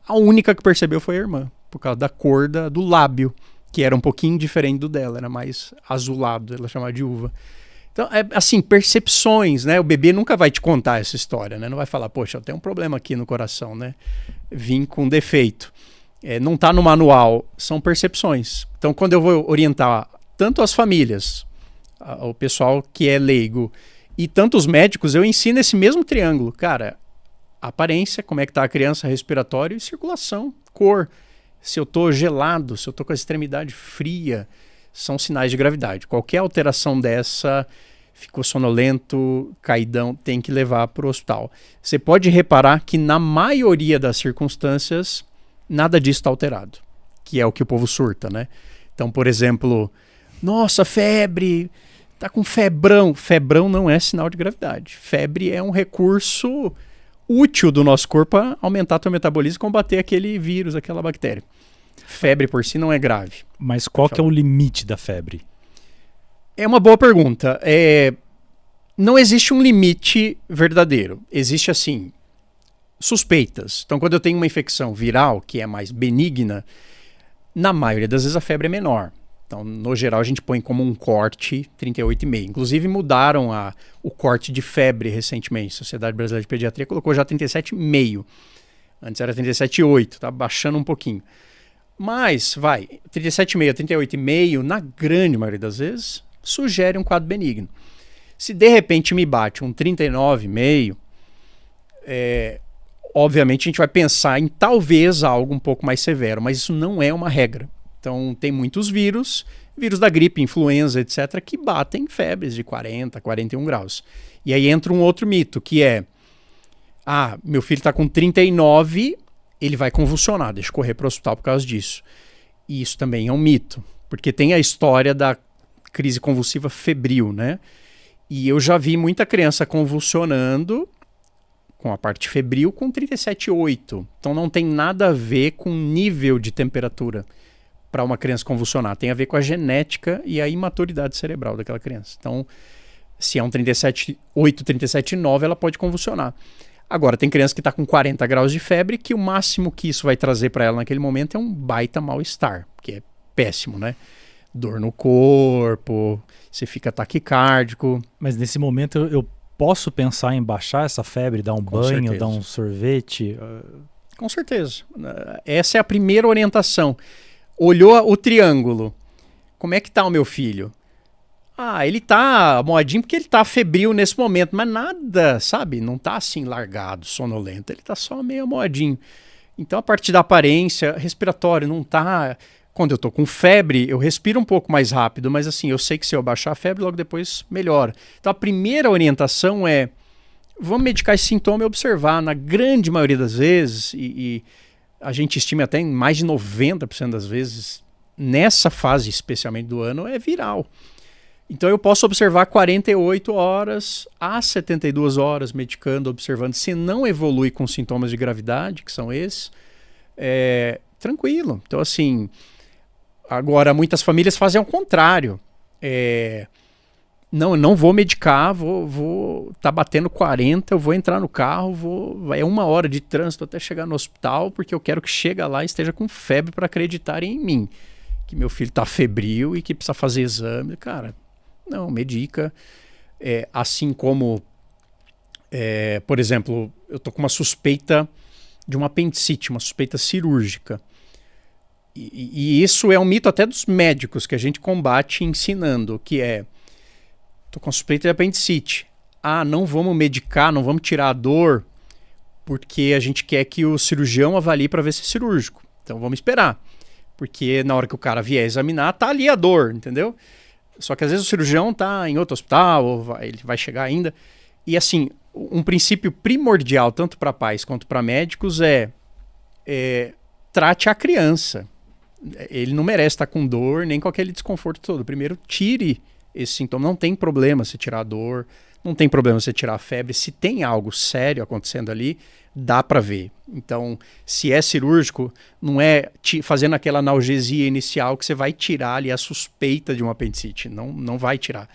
[SPEAKER 2] A única que percebeu foi a irmã, por causa da cor do lábio. que era um pouquinho diferente do dela, era mais azulado, ela chamava de uva. Então, é assim, percepções, né? O bebê nunca vai te contar essa história, né? Não vai falar, poxa, eu tenho um problema aqui no coração, né? Vim com defeito. Não está no manual, são percepções. Então, quando eu vou orientar tanto as famílias, o pessoal que é leigo, e tanto os médicos, eu ensino esse mesmo triângulo. Cara, aparência, como é que está a criança, respiratório e circulação, cor. Se eu estou gelado, se eu estou com a extremidade fria, são sinais de gravidade. Qualquer alteração dessa, ficou sonolento, caidão, tem que levar para o hospital. Você pode reparar que na maioria das circunstâncias, nada disso está alterado, que é o que o povo surta, né? Então, por exemplo, nossa, febre, tá com febrão. Febrão não é sinal de gravidade. Febre é um recurso útil do nosso corpo para aumentar teu metabolismo e combater aquele vírus, aquela bactéria. Febre por si não é grave.
[SPEAKER 1] Mas qual que é o limite da febre?
[SPEAKER 2] É uma boa pergunta. Não existe um limite verdadeiro. Existe, assim, suspeitas. Então, quando eu tenho uma infecção viral, que é mais benigna, na maioria das vezes a febre é menor. Então, no geral, a gente põe como um corte 38,5. Inclusive, mudaram o corte de febre recentemente. A Sociedade Brasileira de Pediatria colocou já 37,5. Antes era 37,8. Tá baixando um pouquinho. Mas, 37,5 a 38,5, na grande maioria das vezes, sugere um quadro benigno. Se de repente me bate um 39,5, obviamente a gente vai pensar em talvez algo um pouco mais severo, mas isso não é uma regra. Então, tem muitos vírus da gripe, influenza, etc., que batem febres de 40, 41 graus. E aí entra um outro mito, que é, meu filho está com 39, ele vai convulsionar, deixa eu correr para o hospital por causa disso. E isso também é um mito, porque tem a história da crise convulsiva febril, né? E eu já vi muita criança convulsionando com a parte febril com 37,8. Então não tem nada a ver com nível de temperatura para uma criança convulsionar. Tem a ver com a genética e a imaturidade cerebral daquela criança. Então, se é um 37,8, 37,9, ela pode convulsionar. Agora, tem criança que está com 40 graus de febre, que o máximo que isso vai trazer para ela naquele momento é um baita mal-estar, que é péssimo, né? Dor no corpo, você fica taquicárdico.
[SPEAKER 1] Mas nesse momento eu posso pensar em baixar essa febre, dar um banho,
[SPEAKER 2] certeza.
[SPEAKER 1] dar um sorvete?
[SPEAKER 2] Com certeza. Essa é a primeira orientação. Olhou o triângulo. Como é que tá o meu filho? Ele tá moadinho porque ele tá febril nesse momento, mas nada, sabe? Não tá assim largado, sonolento, ele tá só meio moadinho. Então, a partir da aparência, respiratório, não tá... Quando eu tô com febre, eu respiro um pouco mais rápido, mas assim, eu sei que se eu baixar a febre, logo depois melhora. Então, a primeira orientação é, vamos medicar esse sintoma e observar. Na grande maioria das vezes, e a gente estima até em mais de 90% das vezes, nessa fase especialmente do ano, é viral. Então eu posso observar 48 horas a 72 horas medicando, observando. Se não evolui com sintomas de gravidade, que são esses, tranquilo. Então assim, agora muitas famílias fazem ao contrário. Não, eu não vou medicar, vou tá batendo 40, eu vou entrar no carro, é 1 hora de trânsito até chegar no hospital, porque eu quero que chegue lá e esteja com febre para acreditarem em mim, que meu filho está febril e que precisa fazer exame. Cara, não, medica. Assim como, por exemplo, eu tô com uma suspeita de uma apendicite, uma suspeita cirúrgica. E isso é um mito até dos médicos que a gente combate ensinando, que é, tô com suspeita de apendicite. Não vamos medicar, não vamos tirar a dor, porque a gente quer que o cirurgião avalie para ver se é cirúrgico. Então vamos esperar, porque na hora que o cara vier examinar, tá ali a dor, entendeu? Só que às vezes o cirurgião tá em outro hospital, ou ele vai chegar ainda. E assim, um princípio primordial, tanto para pais quanto para médicos, trate a criança. Ele não merece estar com dor, nem com aquele desconforto todo. Primeiro, tire esse sintoma. Não tem problema você tirar a dor, não tem problema você tirar a febre. Se tem algo sério acontecendo ali, dá para ver. Então, se é cirúrgico, não é fazendo aquela analgesia inicial que você vai tirar ali a suspeita de uma apendicite. Não vai tirar.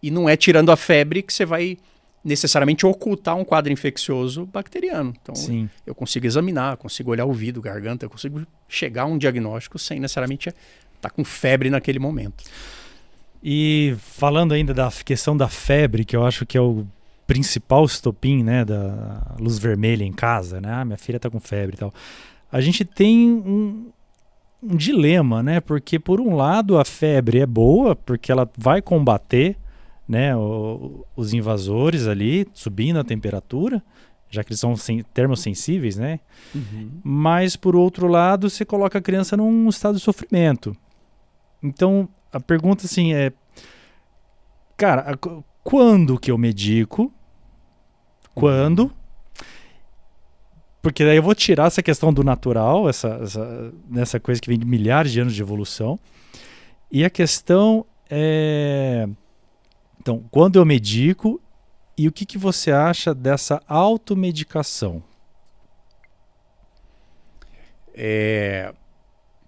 [SPEAKER 2] E não é tirando a febre que você vai necessariamente ocultar um quadro infeccioso bacteriano. Então,
[SPEAKER 1] sim,
[SPEAKER 2] eu consigo examinar, consigo olhar ouvido, garganta, eu consigo chegar a um diagnóstico sem necessariamente tá com febre naquele momento.
[SPEAKER 1] E falando ainda da questão da febre, que eu acho que é o principal estopim, né, da luz vermelha em casa, né? Minha filha tá com febre e tal. A gente tem um dilema, né? Porque por um lado a febre é boa, porque ela vai combater, né, os invasores ali, subindo a temperatura, já que eles são termossensíveis, né? Mas por outro lado, você coloca a criança num estado de sofrimento. Então, a pergunta assim é, cara, quando que eu medico? Quando? Porque daí eu vou tirar essa questão do natural, essa coisa que vem de milhares de anos de evolução. E a questão é... Então, quando eu medico, e o que você acha dessa automedicação?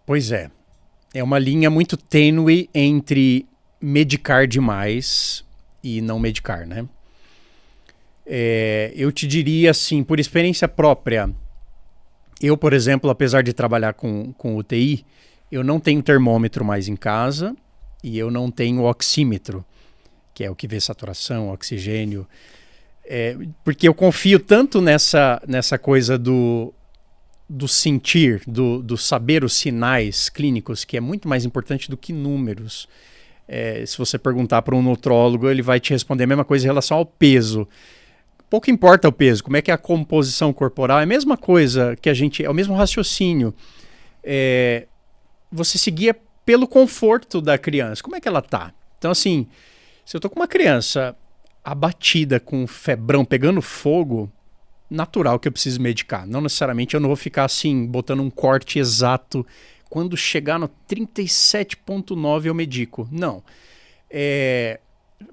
[SPEAKER 2] Pois é. É uma linha muito tênue entre medicar demais e não medicar, né? Eu te diria assim, por experiência própria, eu, por exemplo, apesar de trabalhar com UTI, eu não tenho termômetro mais em casa e eu não tenho oxímetro, que é o que vê saturação, oxigênio, porque eu confio tanto nessa coisa do sentir, do saber os sinais clínicos, que é muito mais importante do que números. Se você perguntar para um nutrólogo, ele vai te responder a mesma coisa em relação ao peso. Pouco importa o peso, como é que é a composição corporal, é a mesma coisa que é o mesmo raciocínio. Você seguia pelo conforto da criança, como é que ela tá? Então assim, se eu tô com uma criança abatida, com febrão, pegando fogo, natural que eu preciso medicar. Não necessariamente eu não vou ficar assim, botando um corte exato. Quando chegar no 37,9 eu medico. Não.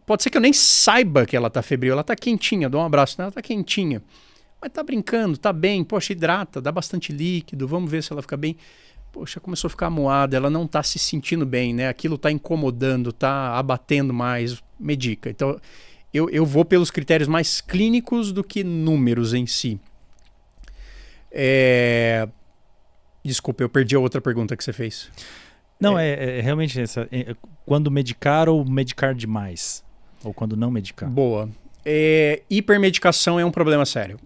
[SPEAKER 2] Pode ser que eu nem saiba que ela tá febril. Ela tá quentinha, dou um abraço nela, ela tá quentinha. Mas tá brincando, tá bem. Poxa, hidrata, dá bastante líquido, vamos ver se ela fica bem. Poxa, começou a ficar amuada, ela não tá se sentindo bem, né? Aquilo tá incomodando, tá abatendo mais, medica. Então, eu vou pelos critérios mais clínicos do que números em si. Desculpa, eu perdi a outra pergunta que você fez.
[SPEAKER 1] Não, realmente essa. Quando medicar ou medicar demais? Ou quando não medicar?
[SPEAKER 2] Boa. Hipermedicação é um problema sério.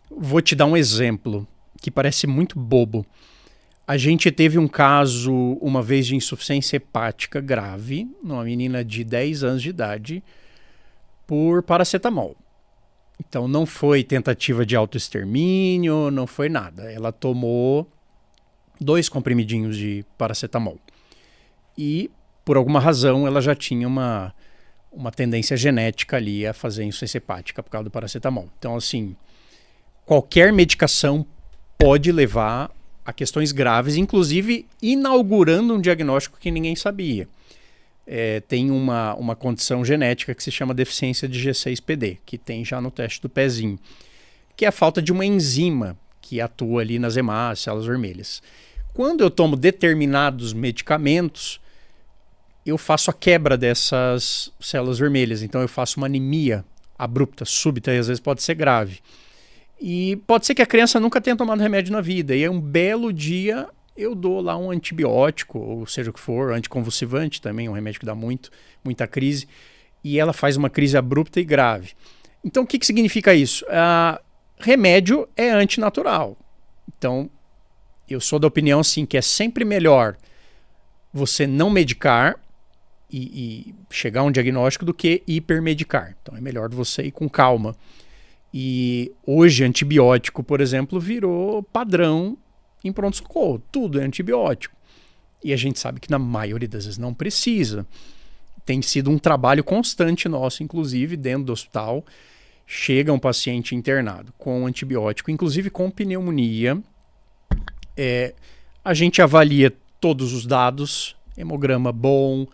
[SPEAKER 2] Vou te dar um exemplo que parece muito bobo. A gente teve um caso uma vez de insuficiência hepática grave numa menina de 10 anos de idade por paracetamol. Então não foi tentativa de autoextermínio, não foi nada. Ela tomou 2 comprimidinhos de paracetamol. E por alguma razão ela já tinha uma tendência genética ali a fazer insuficiência hepática por causa do paracetamol. Então assim, qualquer medicação pode levar a questões graves, inclusive inaugurando um diagnóstico que ninguém sabia. Tem uma condição genética que se chama deficiência de G6PD, que tem já no teste do pezinho, que é a falta de uma enzima que atua ali nas hemácias, células vermelhas. Quando eu tomo determinados medicamentos, eu faço a quebra dessas células vermelhas, então eu faço uma anemia abrupta, súbita, e às vezes pode ser grave. E pode ser que a criança nunca tenha tomado remédio na vida. E aí um belo dia eu dou lá um antibiótico, ou seja o que for, anticonvulsivante também, um remédio que dá muita crise. E ela faz uma crise abrupta e grave. Então o que significa isso? Remédio é antinatural. Então eu sou da opinião assim, que é sempre melhor você não medicar e chegar a um diagnóstico do que hipermedicar. Então é melhor você ir com calma. E hoje antibiótico, por exemplo, virou padrão em pronto-socorro. Tudo é antibiótico. E a gente sabe que na maioria das vezes não precisa. Tem sido um trabalho constante nosso, inclusive dentro do hospital. Chega um paciente internado com antibiótico, inclusive com pneumonia. A gente avalia todos os dados, hemograma bom,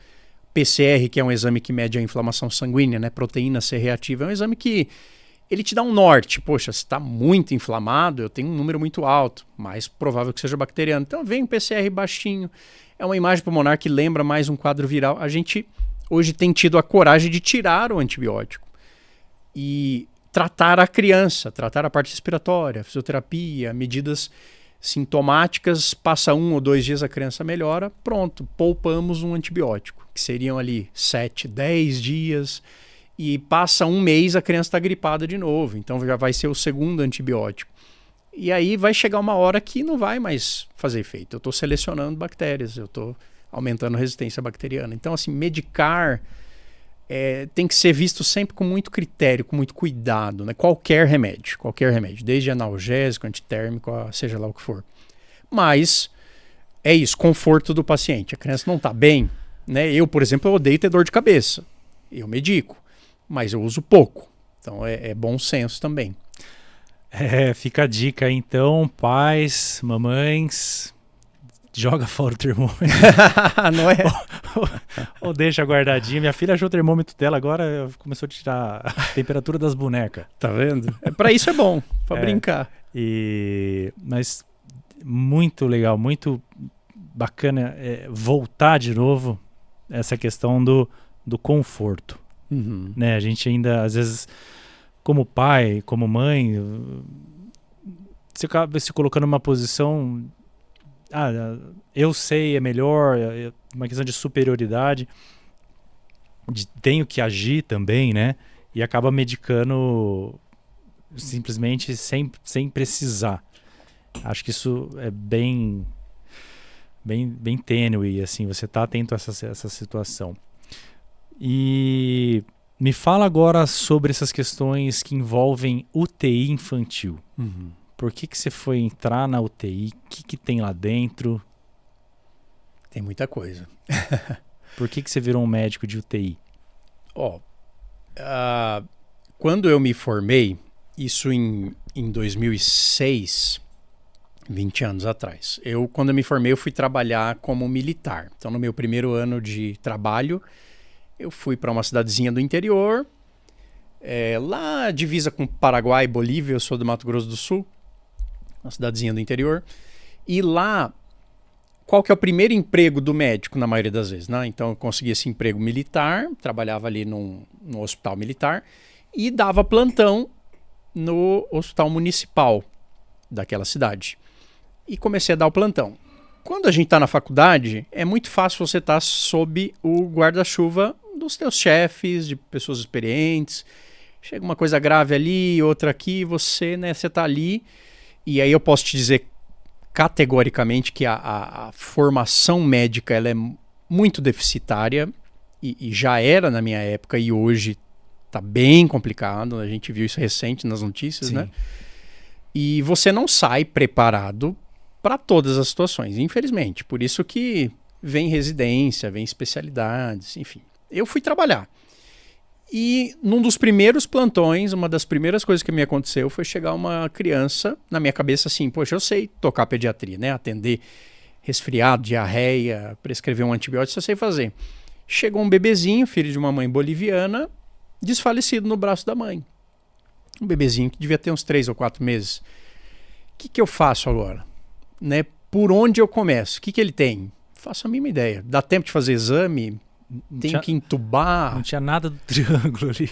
[SPEAKER 2] PCR, que é um exame que mede a inflamação sanguínea, né? Proteína C reativa, é um exame que ele te dá um norte. Poxa, se está muito inflamado, eu tenho um número muito alto, mais provável que seja bacteriano. Então vem um PCR baixinho, é uma imagem pulmonar que lembra mais um quadro viral. A gente hoje tem tido a coragem de tirar o antibiótico e tratar a criança, tratar a parte respiratória, fisioterapia, medidas sintomáticas, passa 1 ou 2 dias a criança melhora, pronto, poupamos um antibiótico, que seriam ali 7, 10 dias, e passa 1 mês a criança está gripada de novo, então já vai ser o segundo antibiótico. E aí vai chegar uma hora que não vai mais fazer efeito. Eu estou selecionando bactérias, eu estou aumentando a resistência bacteriana. Então, assim, medicar tem que ser visto sempre com muito critério, com muito cuidado, né? Qualquer remédio, desde analgésico, antitérmico, seja lá o que for. Mas é isso, conforto do paciente. A criança não está bem, né? Eu, por exemplo, eu odeio ter dor de cabeça. Eu medico, mas eu uso pouco. Então é bom senso também.
[SPEAKER 1] Fica a dica aí, então, pais, mamães, joga fora o termômetro.
[SPEAKER 2] Não é?
[SPEAKER 1] ou deixa guardadinho. Minha filha achou o termômetro dela, agora começou a tirar a temperatura das bonecas.
[SPEAKER 2] Tá vendo? Para isso é bom, para brincar.
[SPEAKER 1] Mas muito legal, muito bacana voltar de novo essa questão do conforto.
[SPEAKER 2] Uhum.
[SPEAKER 1] Né? A gente ainda, às vezes, como pai, como mãe, você acaba se colocando numa posição... eu sei, é melhor, uma questão de superioridade, tenho que agir também, né? E acaba medicando simplesmente sem precisar. Acho que isso é bem tênue, assim, você está atento a essa situação. E me fala agora sobre essas questões que envolvem UTI infantil.
[SPEAKER 2] Uhum.
[SPEAKER 1] Por que você foi entrar na UTI? O que tem lá dentro?
[SPEAKER 2] Tem muita coisa.
[SPEAKER 1] Por que você virou um médico de UTI?
[SPEAKER 2] Quando eu me formei, isso em 2006, 20 anos atrás. Quando eu me formei, eu fui trabalhar como militar. Então, no meu primeiro ano de trabalho, eu fui para uma cidadezinha do interior, lá divisa com Paraguai e Bolívia, eu sou do Mato Grosso do Sul, uma cidadezinha do interior. E lá, qual que é o primeiro emprego do médico, na maioria das vezes, né? Então, eu consegui esse emprego militar, trabalhava ali no hospital militar e dava plantão no hospital municipal daquela cidade. E comecei a dar o plantão. Quando a gente está na faculdade, é muito fácil você estar sob o guarda-chuva dos teus chefes, de pessoas experientes. Chega uma coisa grave ali, outra aqui, você está ali. E aí eu posso te dizer categoricamente que a formação médica ela é muito deficitária e já era na minha época e hoje está bem complicado. A gente viu isso recente nas notícias, né? E você não sai preparado para todas as situações, infelizmente. Por isso que vem residência, vem especialidades, enfim. Eu fui trabalhar. E num dos primeiros plantões, uma das primeiras coisas que me aconteceu foi chegar uma criança na minha cabeça assim, poxa, eu sei tocar pediatria, né? Atender resfriado, diarreia, prescrever um antibiótico, eu sei fazer. Chegou um bebezinho, filho de uma mãe boliviana, desfalecido no braço da mãe. Um bebezinho que devia ter uns 3 ou 4 meses. O que eu faço agora? Né? Por onde eu começo? O que ele tem? Faço a mínima ideia. Dá tempo de fazer exame? Tem que entubar?
[SPEAKER 1] Não tinha nada do triângulo ali.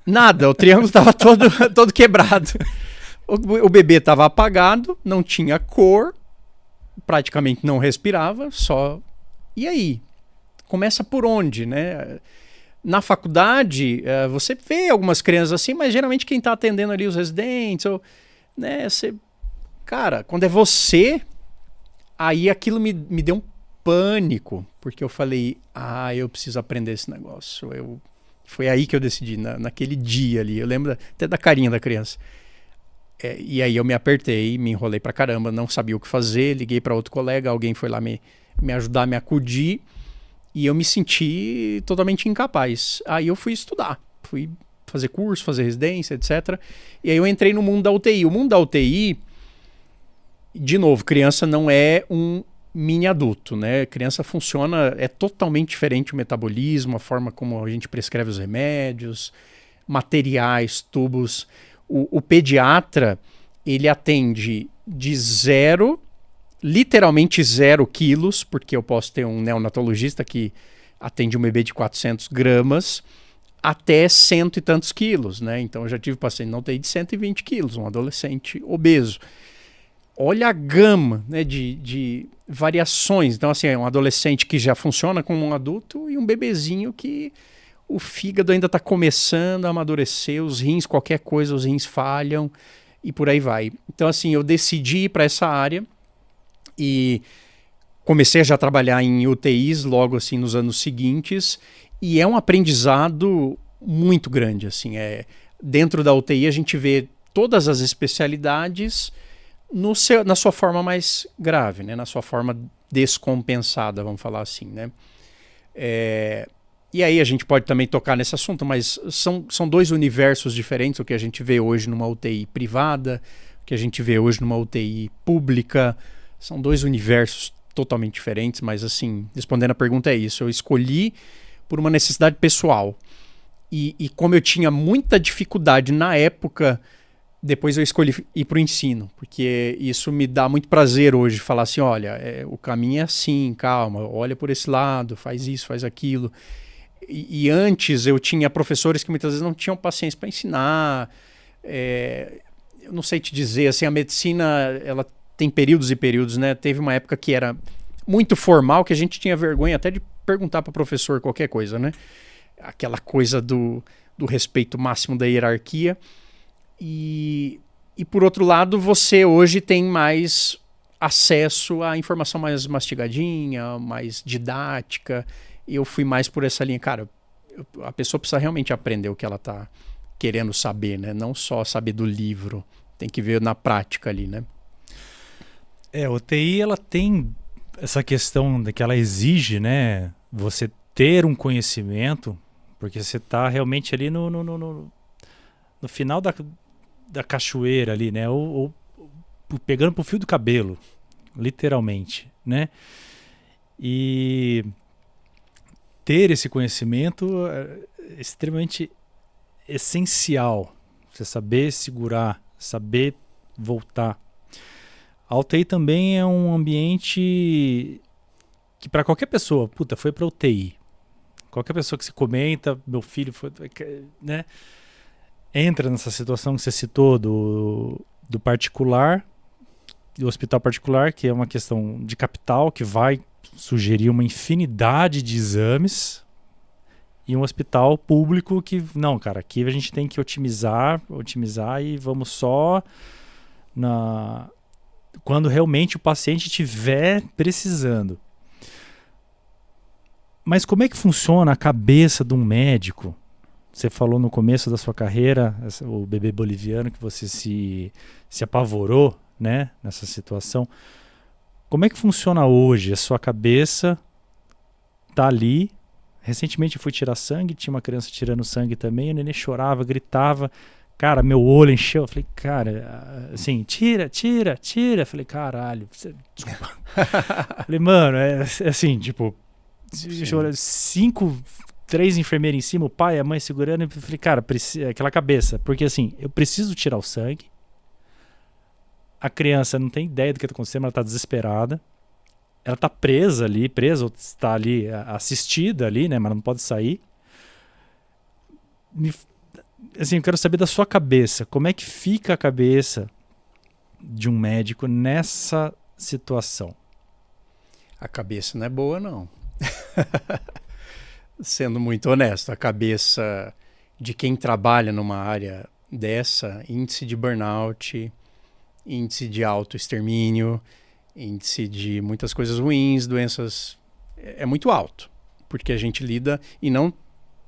[SPEAKER 2] Nada, o triângulo estava todo quebrado. O bebê estava apagado, não tinha cor, praticamente não respirava, só... E aí? Começa por onde, né? Na faculdade, você vê algumas crianças assim, mas geralmente quem está atendendo ali os residentes, ou, né, cara, quando é você, aí aquilo me deu um pânico, porque eu falei, eu preciso aprender esse negócio. Foi aí que eu decidi, naquele dia ali, eu lembro até da carinha da criança. E aí eu me apertei, me enrolei pra caramba, não sabia o que fazer, liguei para outro colega, alguém foi lá me ajudar, me acudir, e eu me senti totalmente incapaz. Aí eu fui estudar, fui fazer curso, fazer residência, etc. E aí eu entrei no mundo da UTI. O mundo da UTI, de novo, criança não é um mini adulto, né? Criança funciona, é totalmente diferente o metabolismo, a forma como a gente prescreve os remédios, materiais, tubos. O pediatra, ele atende de 0, literalmente 0 quilos, porque eu posso ter um neonatologista que atende um bebê de 400 gramas, até 100 e tantos quilos, né? Então eu já tive paciente não UTI de 120 quilos, um adolescente obeso. olha a gama, né, de variações. Então, assim, é um adolescente que já funciona como um adulto e um bebezinho que o fígado ainda está começando a amadurecer, os rins, qualquer coisa, os rins falham e por aí vai. Então, assim, eu decidi ir para essa área e comecei a já trabalhar em UTIs logo assim nos anos seguintes e é um aprendizado muito grande, assim, dentro da UTI a gente vê todas as especialidades na sua forma mais grave, né? Na sua forma descompensada, vamos falar assim, né? E aí a gente pode também tocar nesse assunto, mas são dois universos diferentes, o que a gente vê hoje numa UTI privada, o que a gente vê hoje numa UTI pública, são dois universos totalmente diferentes, mas assim, respondendo a pergunta é isso, eu escolhi por uma necessidade pessoal, e como eu tinha muita dificuldade na época, depois eu escolhi ir para o ensino, porque isso me dá muito prazer hoje, falar assim, olha, o caminho é assim, calma, olha por esse lado, faz isso, faz aquilo. E antes eu tinha professores que muitas vezes não tinham paciência para ensinar, eu não sei te dizer, assim, a medicina, ela tem períodos e períodos, né? Teve uma época que era muito formal, que a gente tinha vergonha até de perguntar para o professor qualquer coisa, né? Aquela coisa do respeito máximo da hierarquia. E por outro lado, você hoje tem mais acesso à informação mais mastigadinha, mais didática. Eu fui mais por essa linha. Cara, a pessoa precisa realmente aprender o que ela está querendo saber, né? Não só saber do livro. Tem que ver na prática ali, né?
[SPEAKER 1] A UTI, ela tem essa questão de que ela exige, né? Você ter um conhecimento, porque você está realmente ali no final da cachoeira ali, né? Ou pegando pro fio do cabelo, literalmente, né? E ter esse conhecimento é extremamente essencial. Você saber segurar, saber voltar. A UTI também é um ambiente que para qualquer pessoa, foi para UTI. Qualquer pessoa que se comenta, meu filho foi, né? Entra nessa situação que você citou do particular, do hospital particular, que é uma questão de capital, que vai sugerir uma infinidade de exames, e um hospital público que, não, cara, aqui a gente tem que otimizar e vamos só quando realmente o paciente estiver precisando. Mas como é que funciona a cabeça de um médico? Você falou no começo da sua carreira, o bebê boliviano, que você se apavorou, né, nessa situação. Como é que funciona hoje? A sua cabeça tá ali. Recentemente eu fui tirar sangue, tinha uma criança tirando sangue também, o neném chorava, gritava. Cara, meu olho encheu. Eu falei, cara, assim, tira. Eu falei, caralho. Desculpa. Falei, mano, é assim, tipo, 3 enfermeiros em cima, o pai, a mãe segurando. Eu falei, cara, aquela cabeça. Porque assim, eu preciso tirar o sangue. A criança não tem ideia do que está acontecendo, ela está desesperada. Ela está presa, ou está ali assistida ali, né? Mas não pode sair. Assim, eu quero saber da sua cabeça. Como é que fica a cabeça de um médico nessa situação?
[SPEAKER 2] A cabeça não é boa, não. Sendo muito honesto, a cabeça de quem trabalha numa área dessa, índice de burnout, índice de autoextermínio, índice de muitas coisas ruins, doenças, é muito alto. Porque a gente lida, e não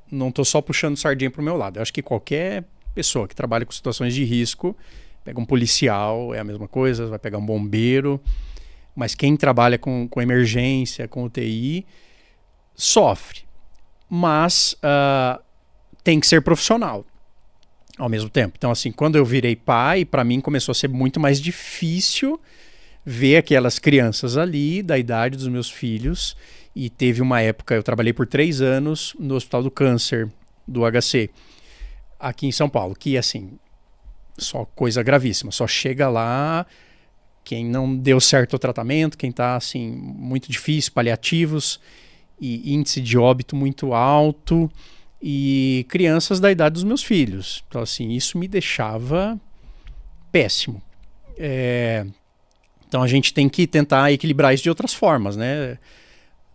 [SPEAKER 2] estou só puxando sardinha para o meu lado. Eu acho que qualquer pessoa que trabalha com situações de risco, pega um policial, é a mesma coisa, vai pegar um bombeiro, mas quem trabalha com emergência, com UTI, sofre. Mas tem que ser profissional ao mesmo tempo. Então, assim, quando eu virei pai, para mim começou a ser muito mais difícil ver aquelas crianças ali, da idade dos meus filhos. E teve uma época, eu trabalhei por 3 anos no Hospital do Câncer, do HC, aqui em São Paulo, que, assim, só coisa gravíssima. Só chega lá quem não deu certo o tratamento, quem está, assim, muito difícil, paliativos, e índice de óbito muito alto, e crianças da idade dos meus filhos. Então, assim, isso me deixava péssimo. Então a gente tem que tentar equilibrar isso de outras formas, né?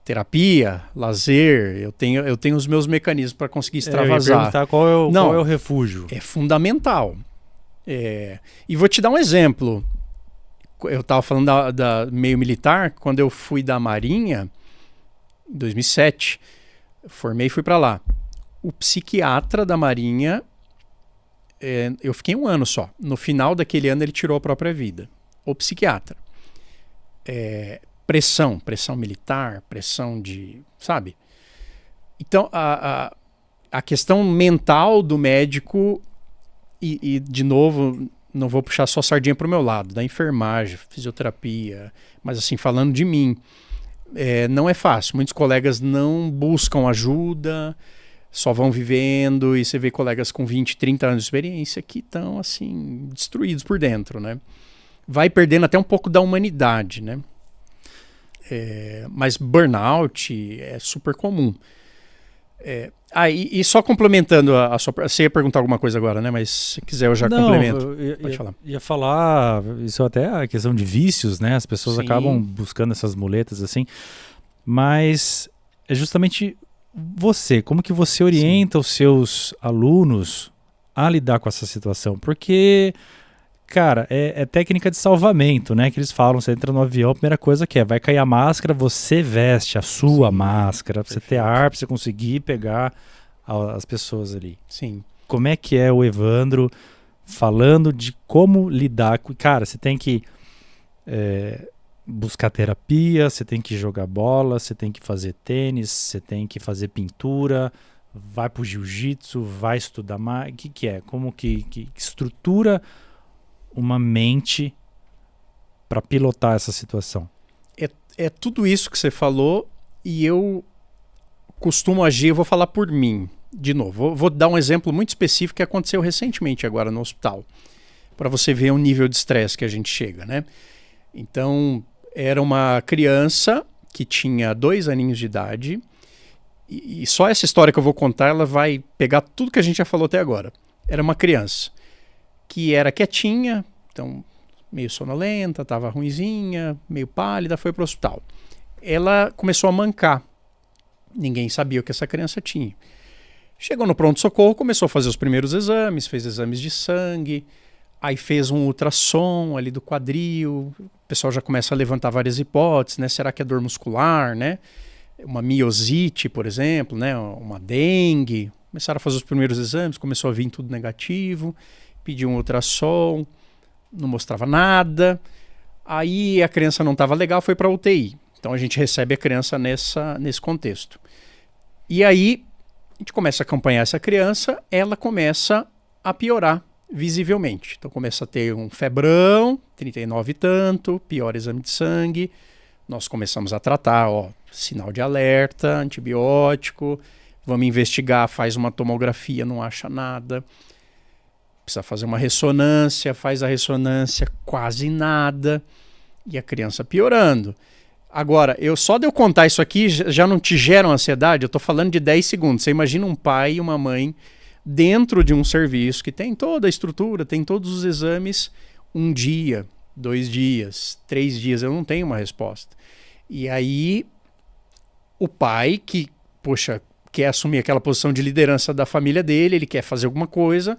[SPEAKER 2] Terapia, lazer, eu tenho os meus mecanismos para conseguir extravasar.
[SPEAKER 1] Eu ia perguntar qual é o refúgio.
[SPEAKER 2] É fundamental. E vou te dar um exemplo. Eu estava falando da meio militar, quando eu fui da Marinha, em 2007, formei e fui para lá. O psiquiatra da Marinha, eu fiquei 1 ano só. No final daquele ano ele tirou a própria vida. O psiquiatra. Pressão militar, pressão de, sabe? Então, a questão mental do médico, e de novo, não vou puxar só sardinha para o meu lado, da enfermagem, fisioterapia, mas assim, falando de mim, não é fácil. Muitos colegas não buscam ajuda, só vão vivendo, e você vê colegas com 20, 30 anos de experiência que estão, assim, destruídos por dentro, né? Vai perdendo até um pouco da humanidade, né? Mas burnout é super comum. E só complementando a sua... Você ia perguntar alguma coisa agora, né? Mas se quiser eu já complemento.
[SPEAKER 1] Pode falar. Ia falar, isso até a questão de vícios, né? As pessoas acabam buscando essas muletas assim. Mas é justamente você, como que você orienta os seus alunos a lidar com essa situação? Porque... Cara, é técnica de salvamento, né? Que eles falam, você entra no avião, a primeira coisa que vai cair a máscara, você veste a sua máscara, pra você ter ar, pra você conseguir pegar as pessoas ali.
[SPEAKER 2] Sim.
[SPEAKER 1] Como é que é o Evandro falando de como lidar com... Cara, você tem que buscar terapia, você tem que jogar bola, você tem que fazer tênis, você tem que fazer pintura, vai pro jiu-jitsu, vai estudar mais... O que é? Como que estrutura... uma mente para pilotar essa situação?
[SPEAKER 2] É tudo isso que você falou, e eu costumo agir, eu vou falar por mim, de novo. Vou dar um exemplo muito específico que aconteceu recentemente agora no hospital, para você ver o nível de estresse que a gente chega, né? Então, era uma criança que tinha 2 aninhos de idade, e só essa história que eu vou contar, ela vai pegar tudo que a gente já falou até agora. Era uma criança que era quietinha, então meio sonolenta, estava ruinzinha, meio pálida, foi para o hospital. Ela começou a mancar. Ninguém sabia o que essa criança tinha. Chegou no pronto-socorro, começou a fazer os primeiros exames, fez exames de sangue, aí fez um ultrassom ali do quadril, o pessoal já começa a levantar várias hipóteses, né? Será que é dor muscular, né? Uma miosite, por exemplo, né? Uma dengue. Começaram a fazer os primeiros exames, começou a vir tudo negativo. Pediu um ultrassom, não mostrava nada. Aí a criança não estava legal, foi para UTI. Então a gente recebe a criança nesse contexto. E aí a gente começa a acompanhar essa criança, ela começa a piorar visivelmente. Então começa a ter um febrão, 39 e tanto, pior exame de sangue. Nós começamos a tratar, sinal de alerta, antibiótico, vamos investigar, faz uma tomografia, não acha nada. Precisa fazer uma ressonância, faz a ressonância, quase nada, e a criança piorando. Agora, só de eu contar isso aqui já não te gera ansiedade? Eu estou falando de 10 segundos. Você imagina um pai e uma mãe dentro de um serviço que tem toda a estrutura, tem todos os exames, 1 dia, 2 dias, 3 dias, eu não tenho uma resposta. E aí, o pai que, quer assumir aquela posição de liderança da família dele, ele quer fazer alguma coisa,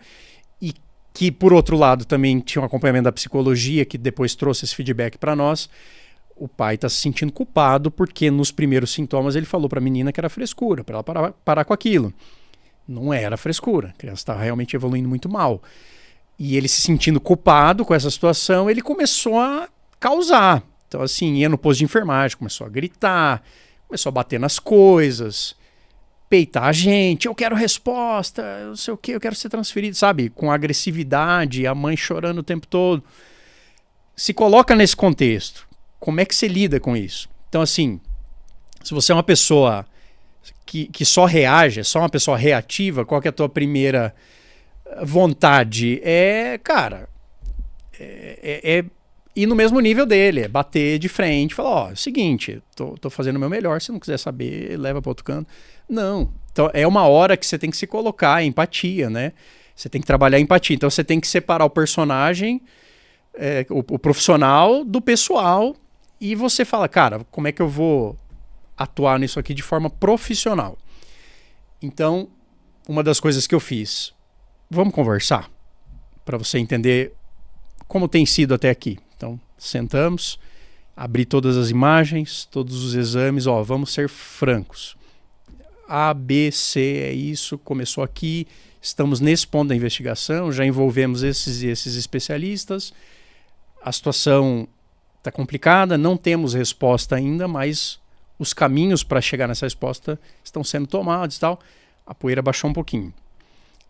[SPEAKER 2] e que, por outro lado, também tinha um acompanhamento da psicologia, que depois trouxe esse feedback para nós. O pai está se sentindo culpado porque nos primeiros sintomas ele falou para a menina que era frescura, para ela parar com aquilo. Não era frescura, a criança estava realmente evoluindo muito mal. E ele se sentindo culpado com essa situação, ele começou a causar. Então, assim, ia no posto de enfermagem, começou a gritar, começou a bater nas coisas, peitar a gente, eu quero resposta, eu não sei o que, eu quero ser transferido, sabe? Com agressividade, a mãe chorando o tempo todo. Se coloca nesse contexto, como é que você lida com isso? Então, assim, se você é uma pessoa que só reage, é só uma pessoa reativa, qual que é a tua primeira vontade? Ir no mesmo nível dele, é bater de frente, falar, é o seguinte, tô fazendo o meu melhor, se não quiser saber, leva para outro canto. Não. Então, é uma hora que você tem que se colocar, empatia, né? Você tem que trabalhar a empatia. Então, você tem que separar o personagem o profissional do pessoal, e você fala, cara, como é que eu vou atuar nisso aqui de forma profissional? Então, uma das coisas que eu fiz, vamos conversar para você entender como tem sido até aqui. Então, sentamos, abri todas as imagens, todos os exames, vamos ser francos. A, B, C, é isso, começou aqui, estamos nesse ponto da investigação, já envolvemos esses e esses especialistas, a situação está complicada, não temos resposta ainda, mas os caminhos para chegar nessa resposta estão sendo tomados e tal. A poeira baixou um pouquinho.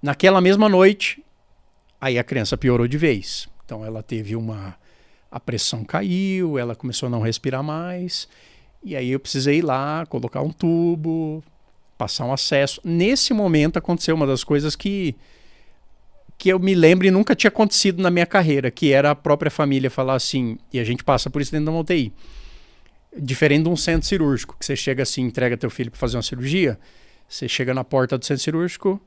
[SPEAKER 2] Naquela mesma noite, aí a criança piorou de vez. Então ela teve a pressão caiu, ela começou a não respirar mais, e aí eu precisei ir lá, colocar um tubo, passar um acesso. Nesse momento aconteceu uma das coisas que eu me lembro e nunca tinha acontecido na minha carreira, que era a própria família falar assim, e a gente passa por isso dentro da uma UTI. Diferente de um centro cirúrgico, que você chega assim, entrega teu filho para fazer uma cirurgia, você chega na porta do centro cirúrgico,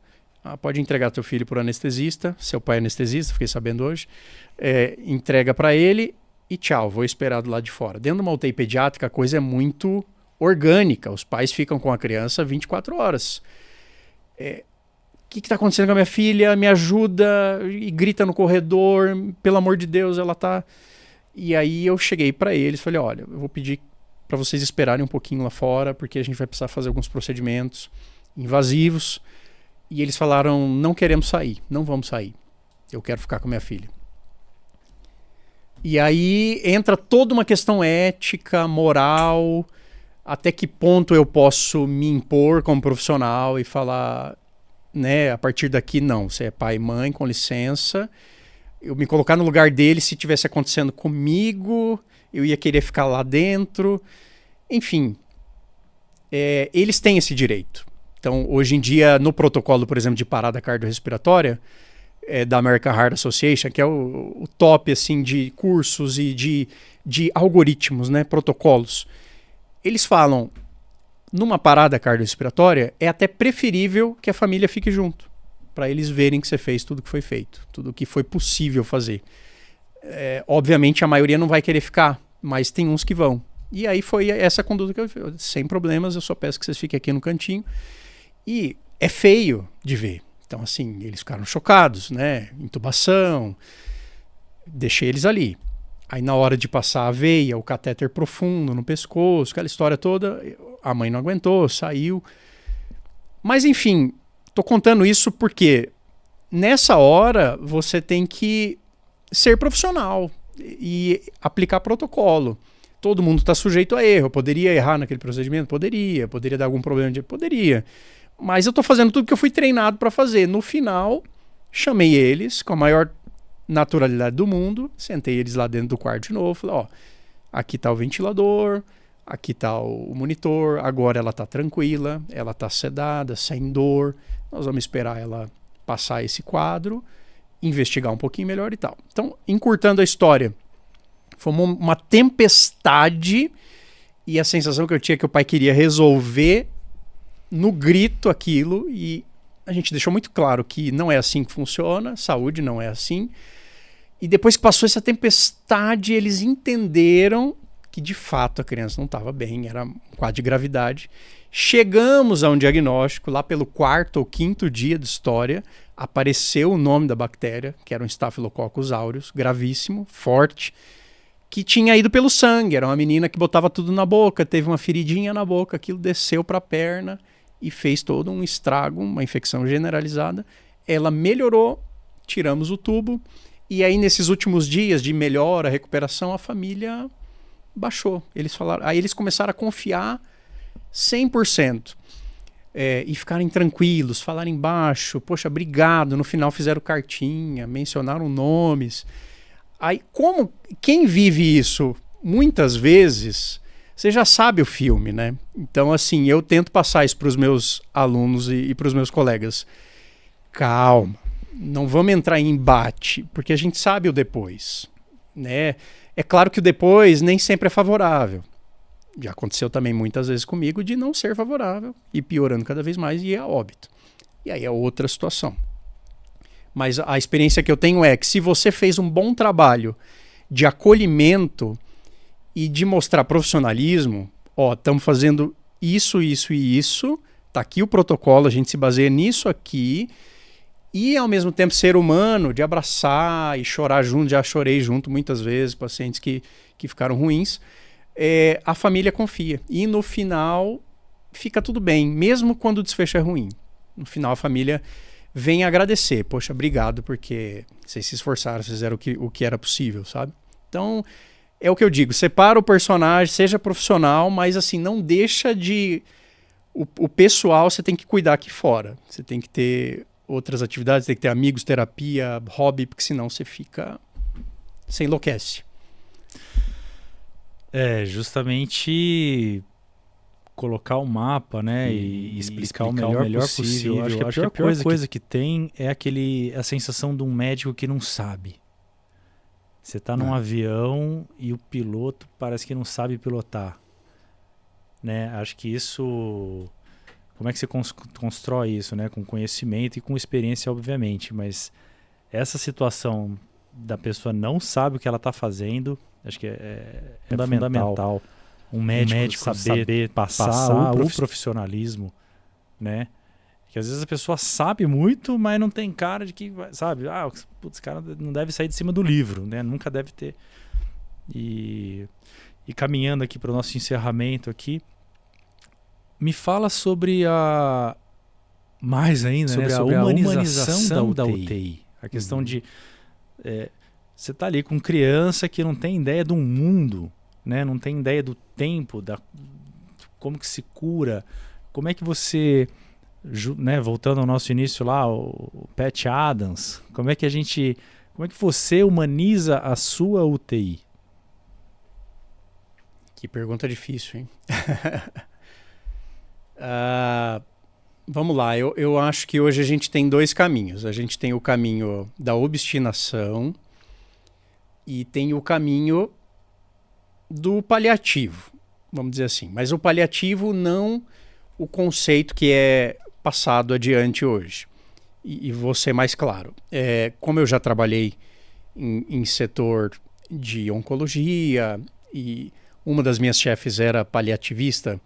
[SPEAKER 2] pode entregar teu filho para o anestesista, seu pai é anestesista, fiquei sabendo hoje, entrega para ele e tchau, vou esperar do lado de fora. Dentro de uma UTI pediátrica a coisa é muito orgânica, os pais ficam com a criança 24 horas. O que está acontecendo com a minha filha? Me ajuda, e grita no corredor, pelo amor de Deus, ela tá... E aí eu cheguei para eles, falei, olha, eu vou pedir para vocês esperarem um pouquinho lá fora, porque a gente vai precisar fazer alguns procedimentos invasivos. E eles falaram, não queremos sair, não vamos sair, eu quero ficar com minha filha. E aí entra toda uma questão ética, moral, até que ponto eu posso me impor como profissional e falar... Né, a partir daqui não, você é pai e mãe, com licença, eu me colocar no lugar dele, se tivesse acontecendo comigo, eu ia querer ficar lá dentro, enfim, eles têm esse direito. Então, hoje em dia, no protocolo, por exemplo, de parada cardiorrespiratória, da American Heart Association, que é o top assim, de cursos e de algoritmos, né, protocolos, eles falam... Numa parada cardiorrespiratória, é até preferível que a família fique junto, para eles verem que você fez tudo que foi feito, tudo que foi possível fazer. Obviamente a maioria não vai querer ficar, mas tem uns que vão. E aí foi essa conduta que eu fiz. Sem problemas, eu só peço que vocês fiquem aqui no cantinho. E é feio de ver. Então assim, eles ficaram chocados, né? Intubação, deixei eles ali. Aí na hora de passar a veia, o catéter profundo no pescoço, aquela história toda, a mãe não aguentou, saiu. Mas enfim, tô contando isso porque nessa hora você tem que ser profissional e aplicar protocolo. Todo mundo está sujeito a erro. Eu poderia errar naquele procedimento? Poderia dar algum problema? Poderia. Mas eu tô fazendo tudo que eu fui treinado para fazer. No final, chamei eles com a maior naturalidade do mundo, sentei eles lá dentro do quarto de novo, falei, aqui tá o ventilador, aqui tá o monitor, agora ela tá tranquila, ela tá sedada, sem dor, nós vamos esperar ela passar esse quadro, investigar um pouquinho melhor e tal. Então, encurtando a história, foi uma tempestade e a sensação que eu tinha que o pai queria resolver no grito aquilo, e a gente deixou muito claro que não é assim que funciona, saúde não é assim. E depois que passou essa tempestade, eles entenderam que de fato a criança não estava bem, era um quadro de gravidade. Chegamos a um diagnóstico, lá pelo 4º ou 5º dia de história, apareceu o nome da bactéria, que era um Staphylococcus aureus, gravíssimo, forte, que tinha ido pelo sangue. Era uma menina que botava tudo na boca, teve uma feridinha na boca, aquilo desceu para a perna e fez todo um estrago, uma infecção generalizada. Ela melhorou, tiramos o tubo, e aí nesses últimos dias de melhora, recuperação, a família baixou. Aí eles começaram a confiar 100%. E ficarem tranquilos, falarem baixo, poxa, obrigado, no final fizeram cartinha, mencionaram nomes. Aí, quem vive isso muitas vezes, você já sabe o filme, né? Então, assim, eu tento passar isso para os meus alunos e para os meus colegas. Calma, não vamos entrar em embate, porque a gente sabe o depois, né? É claro que o depois nem sempre é favorável. Já aconteceu também muitas vezes comigo de não ser favorável e piorando cada vez mais e ir a óbito. E aí é outra situação. Mas a experiência que eu tenho é que se você fez um bom trabalho de acolhimento e de mostrar profissionalismo. Ó, estamos fazendo isso, isso e isso, tá aqui o protocolo, a gente se baseia nisso aqui, e ao mesmo tempo ser humano, de abraçar e chorar junto. Já chorei junto muitas vezes, pacientes que ficaram ruins. A família confia, e no final fica tudo bem, mesmo quando o desfecho é ruim. No final a família vem agradecer, poxa, obrigado, porque vocês se esforçaram, fizeram o que era possível, sabe? Então, é o que eu digo, separa o personagem, seja profissional, mas assim, não deixa de... O pessoal você tem que cuidar aqui fora, você tem que ter outras atividades, tem que ter amigos, terapia, hobby, porque senão você enlouquece.
[SPEAKER 1] Justamente colocar o mapa, né, e explicar o melhor possível. Acho que a pior coisa que tem é a sensação de um médico que não sabe. Você tá num avião e o piloto parece que não sabe pilotar, né? Acho que isso... Como é que você constrói isso, né? Com conhecimento e com experiência, obviamente. Mas essa situação da pessoa não sabe o que ela está fazendo, acho que é fundamental. Um médico saber passar o profissionalismo, né? Que às vezes a pessoa sabe muito, mas não tem cara de que, sabe? Esse cara não deve sair de cima do livro, né? Nunca deve ter. E caminhando aqui para o nosso encerramento aqui, me fala sobre mais ainda,
[SPEAKER 2] sobre,
[SPEAKER 1] né?
[SPEAKER 2] a humanização da UTI.
[SPEAKER 1] A questão de... você tá ali com criança que não tem ideia do mundo, né? Não tem ideia do tempo, como que se cura. Como é que você... né, voltando ao nosso início lá, o Pat Adams, como é que você humaniza a sua UTI?
[SPEAKER 2] Que pergunta difícil, hein? Vamos lá, eu acho que hoje a gente tem dois caminhos. A gente tem o caminho da obstinação e tem o caminho do paliativo, vamos dizer assim. Mas o paliativo não o conceito que é passado adiante hoje. E vou ser mais claro. Como eu já trabalhei em setor de oncologia e uma das minhas chefes era paliativista,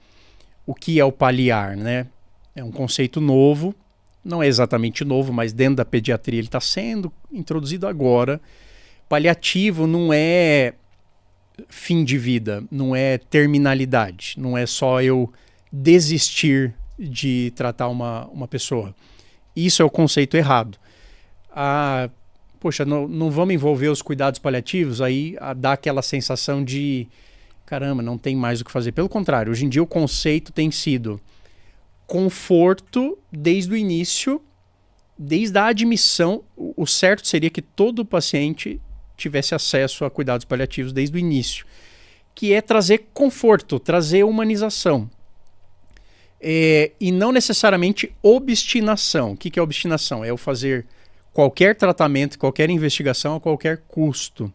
[SPEAKER 2] o que é o paliar, né? É um conceito novo, não é exatamente novo, mas dentro da pediatria ele está sendo introduzido agora. Paliativo não é fim de vida, não é terminalidade, não é só eu desistir de tratar uma pessoa. Isso é o conceito errado. Poxa, não vamos envolver os cuidados paliativos, aí dá aquela sensação de caramba, não tem mais o que fazer. Pelo contrário, hoje em dia o conceito tem sido conforto desde o início, desde a admissão. O certo seria que todo paciente tivesse acesso a cuidados paliativos desde o início, que é trazer conforto, trazer humanização. E não necessariamente obstinação. O que é obstinação? É eu fazer qualquer tratamento, qualquer investigação a qualquer custo,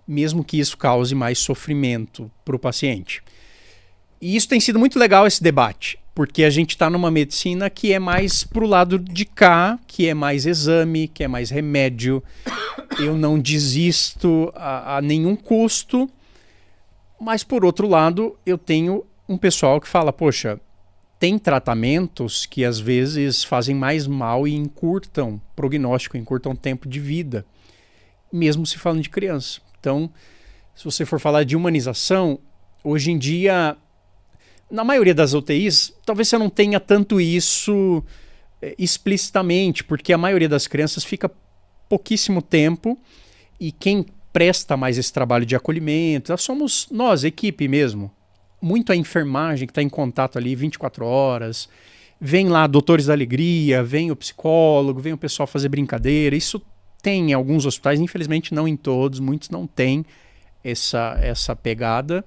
[SPEAKER 2] mesmo que isso cause mais sofrimento para o paciente. E isso tem sido muito legal, esse debate, porque a gente está numa medicina que é mais para o lado de cá, que é mais exame, que é mais remédio. Eu não desisto a nenhum custo, mas por outro lado eu tenho um pessoal que fala, poxa, tem tratamentos que às vezes fazem mais mal e encurtam prognóstico, encurtam tempo de vida, mesmo se falando de criança. Então, se você for falar de humanização, hoje em dia, na maioria das UTIs, talvez você não tenha tanto isso explicitamente, porque a maioria das crianças fica pouquíssimo tempo e quem presta mais esse trabalho de acolhimento, somos nós, equipe mesmo. Muito a enfermagem que está em contato ali 24 horas, vem lá doutores da alegria, vem o psicólogo, vem o pessoal fazer brincadeira. Isso tem em alguns hospitais, infelizmente não em todos, muitos não têm essa pegada,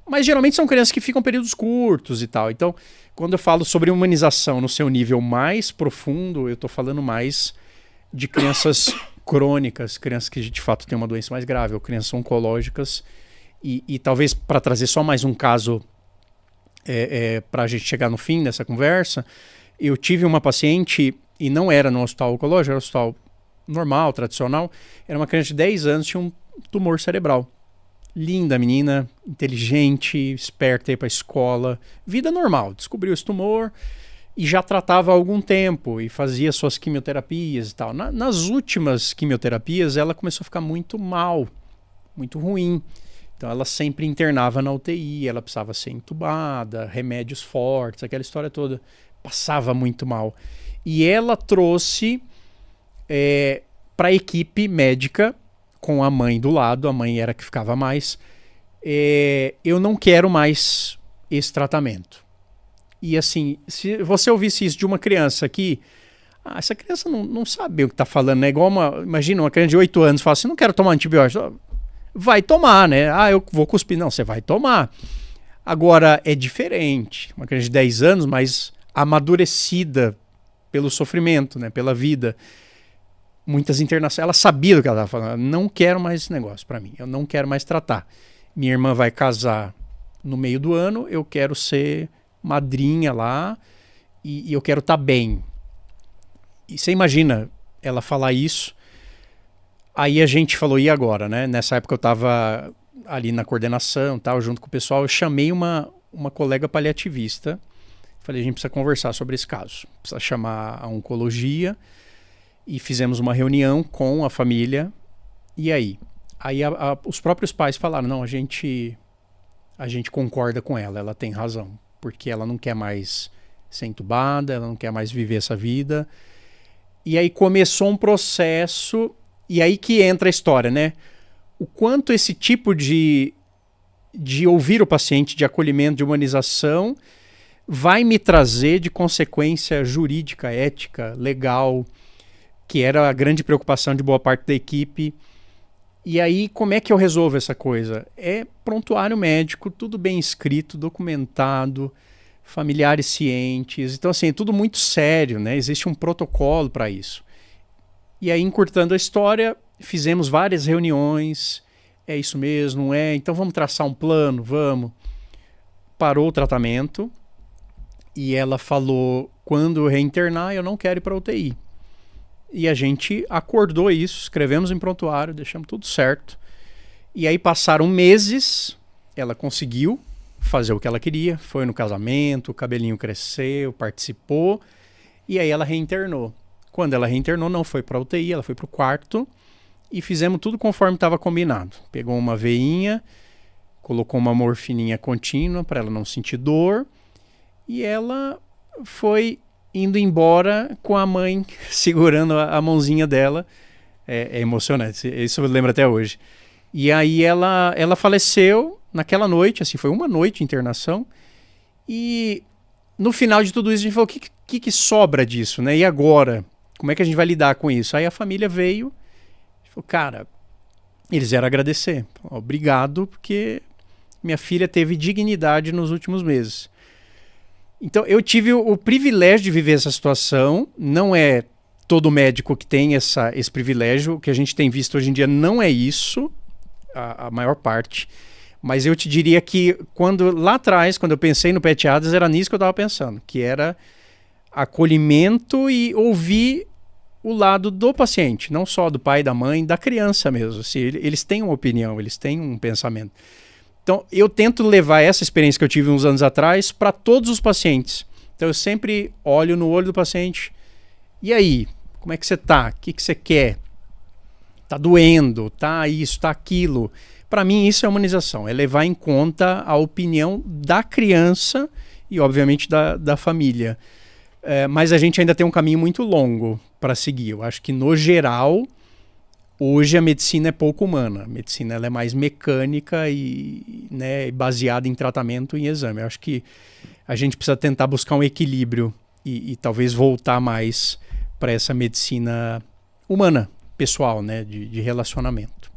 [SPEAKER 2] mas geralmente são crianças que ficam períodos curtos e tal. Então, quando eu falo sobre humanização no seu nível mais profundo, eu estou falando mais de crianças crônicas, crianças que de fato têm uma doença mais grave, ou crianças oncológicas. E talvez para trazer só mais um caso para a gente chegar no fim dessa conversa, eu tive uma paciente, e não era no hospital oncológico, era no hospital normal, tradicional, era uma criança de 10 anos, tinha tumor cerebral. Linda menina, inteligente, esperta, ia para a escola, vida normal. Descobriu esse tumor e já tratava há algum tempo e fazia suas quimioterapias e tal. Nas últimas quimioterapias, ela começou a ficar muito mal, muito ruim. Então ela sempre internava na UTI, ela precisava ser entubada, remédios fortes, aquela história toda. Passava muito mal. E ela trouxe para a equipe médica, com a mãe do lado, a mãe era que ficava mais, eu não quero mais esse tratamento. E assim, se você ouvisse isso de uma criança aqui, essa criança não sabe o que está falando, né? Igual imagina uma criança de 8 anos fala assim, não quero tomar antibiótico. Vai tomar, né? Eu vou cuspir. Não, você vai tomar. Agora, é diferente. Uma criança de 10 anos, mas amadurecida pelo sofrimento, né? Pela vida. Muitas internações. Ela sabia do que ela estava falando. Eu não quero mais esse negócio para mim. Eu não quero mais tratar. Minha irmã vai casar no meio do ano. Eu quero ser madrinha lá. E eu quero estar bem. E você imagina ela falar isso. Aí a gente falou, e agora, né? Nessa época eu estava ali na coordenação, tal, junto com o pessoal. Eu chamei uma colega paliativista. Falei, a gente precisa conversar sobre esse caso. Precisa chamar a oncologia. E fizemos uma reunião com a família. E aí? Aí os próprios pais falaram, não, a gente concorda com ela, ela tem razão. Porque ela não quer mais ser entubada, ela não quer mais viver essa vida. E aí começou um processo, e aí que entra a história, né? O quanto esse tipo de ouvir o paciente, de acolhimento, de humanização, vai me trazer de consequência jurídica, ética, legal, que era a grande preocupação de boa parte da equipe. E aí, como é que eu resolvo essa coisa? É prontuário médico, tudo bem escrito, documentado, familiares cientes. Então, assim, é tudo muito sério, né? Existe um protocolo para isso. E aí, encurtando a história, fizemos várias reuniões. É isso mesmo, não é? Então, vamos traçar um plano, vamos. Parou o tratamento e ela falou, quando reinternar, eu não quero ir para UTI. E a gente acordou isso, escrevemos em prontuário, deixamos tudo certo. E aí passaram meses, ela conseguiu fazer o que ela queria, foi no casamento, o cabelinho cresceu, participou, e aí ela reinternou. Quando ela reinternou, não foi para a UTI, ela foi para o quarto, e fizemos tudo conforme estava combinado. Pegou uma veinha, colocou uma morfininha contínua para ela não sentir dor, e ela foi indo embora com a mãe segurando a mãozinha dela. É emocionante, isso eu lembro até hoje. E aí ela faleceu naquela noite, assim, foi uma noite de internação. E no final de tudo isso a gente falou, o que sobra disso, né? E agora? Como é que a gente vai lidar com isso? Aí a família veio e falou, cara, eles vieram agradecer. Obrigado, porque minha filha teve dignidade nos últimos meses. Então, eu tive o privilégio de viver essa situação. Não é todo médico que tem esse privilégio. O que a gente tem visto hoje em dia não é isso, a maior parte. Mas eu te diria que lá atrás, quando eu pensei no PET Adams, era nisso que eu estava pensando, que era acolhimento e ouvir o lado do paciente, não só do pai, da mãe, da criança mesmo. Assim, eles têm uma opinião, eles têm um pensamento. Então, eu tento levar essa experiência que eu tive uns anos atrás para todos os pacientes. Então, eu sempre olho no olho do paciente. E aí? Como é que você tá? O que você quer? Tá doendo? Tá isso? Tá aquilo? Para mim, isso é humanização. É levar em conta a opinião da criança e, obviamente, da família. Mas a gente ainda tem um caminho muito longo para seguir. Eu acho que, no geral, hoje a medicina é pouco humana. A medicina ela é mais mecânica e, né, baseada em tratamento e em exame. Eu acho que a gente precisa tentar buscar um equilíbrio e talvez voltar mais para essa medicina humana, pessoal, né, de relacionamento.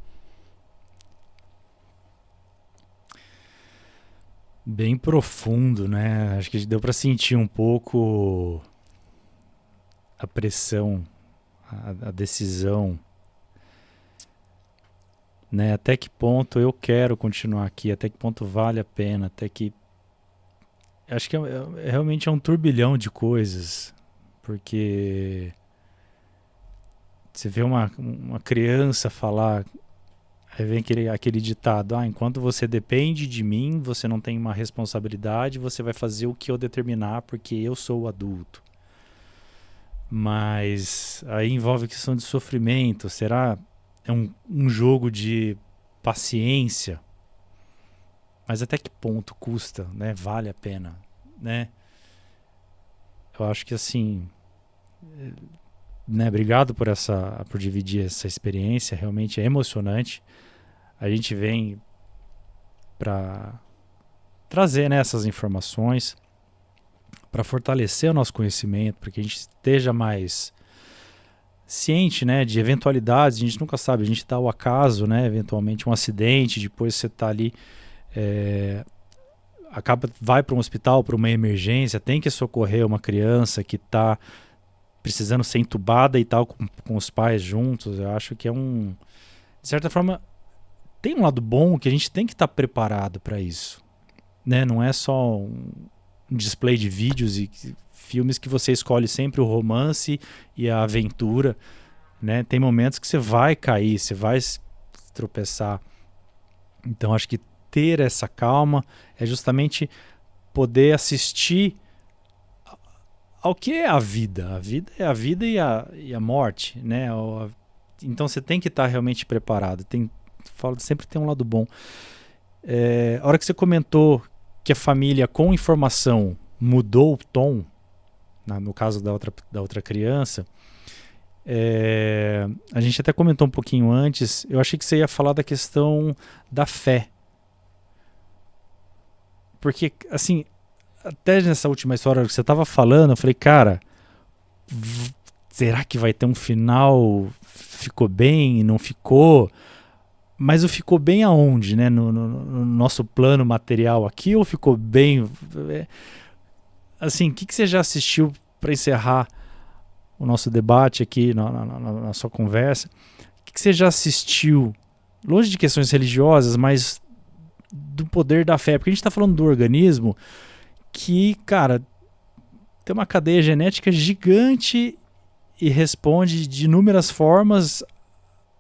[SPEAKER 1] Bem profundo, né? Acho que deu para sentir um pouco a pressão, a decisão, né? Até que ponto eu quero continuar aqui, até que ponto vale a pena, até que... Acho que realmente é um turbilhão de coisas, porque você vê uma criança falar, Aí vem aquele ditado, enquanto você depende de mim, você não tem uma responsabilidade, você vai fazer o que eu determinar porque eu sou o adulto. Mas aí envolve a questão de sofrimento. Será é um jogo de paciência? Mas até que ponto custa, né? Vale a pena, né? Eu acho que assim, né? Obrigado por dividir essa experiência. Realmente é emocionante. A gente vem para trazer, né, essas informações, para fortalecer o nosso conhecimento, para que a gente esteja mais ciente, né, de eventualidades. A gente nunca sabe, a gente dá o acaso, né, eventualmente um acidente, depois você está ali, vai para um hospital, para uma emergência, tem que socorrer uma criança que está precisando ser entubada e tal, com os pais juntos. Eu acho que de certa forma, tem um lado bom que a gente tem que estar preparado para isso, né? Não é só um display de vídeos e filmes que você escolhe sempre o romance e a aventura, né? Tem momentos que você vai cair, você vai tropeçar. Então acho que ter essa calma é justamente poder assistir ao que é a vida. A vida é a vida e a morte, né? Então você tem que estar realmente preparado. Sempre tem um lado bom. A hora que você comentou que a família com informação mudou o tom, no caso da outra criança, a gente até comentou um pouquinho antes, eu achei que você ia falar da questão da fé. Porque, assim, até nessa última história que você estava falando, eu falei, cara, será que vai ter um final? Ficou bem? Não ficou? Mas o ficou bem aonde, né? No nosso plano material aqui, ou ficou bem... Assim, o que você já assistiu para encerrar o nosso debate aqui, na sua conversa? O que você já assistiu, longe de questões religiosas, mas do poder da fé? Porque a gente está falando do organismo que, cara, tem uma cadeia genética gigante e responde de inúmeras formas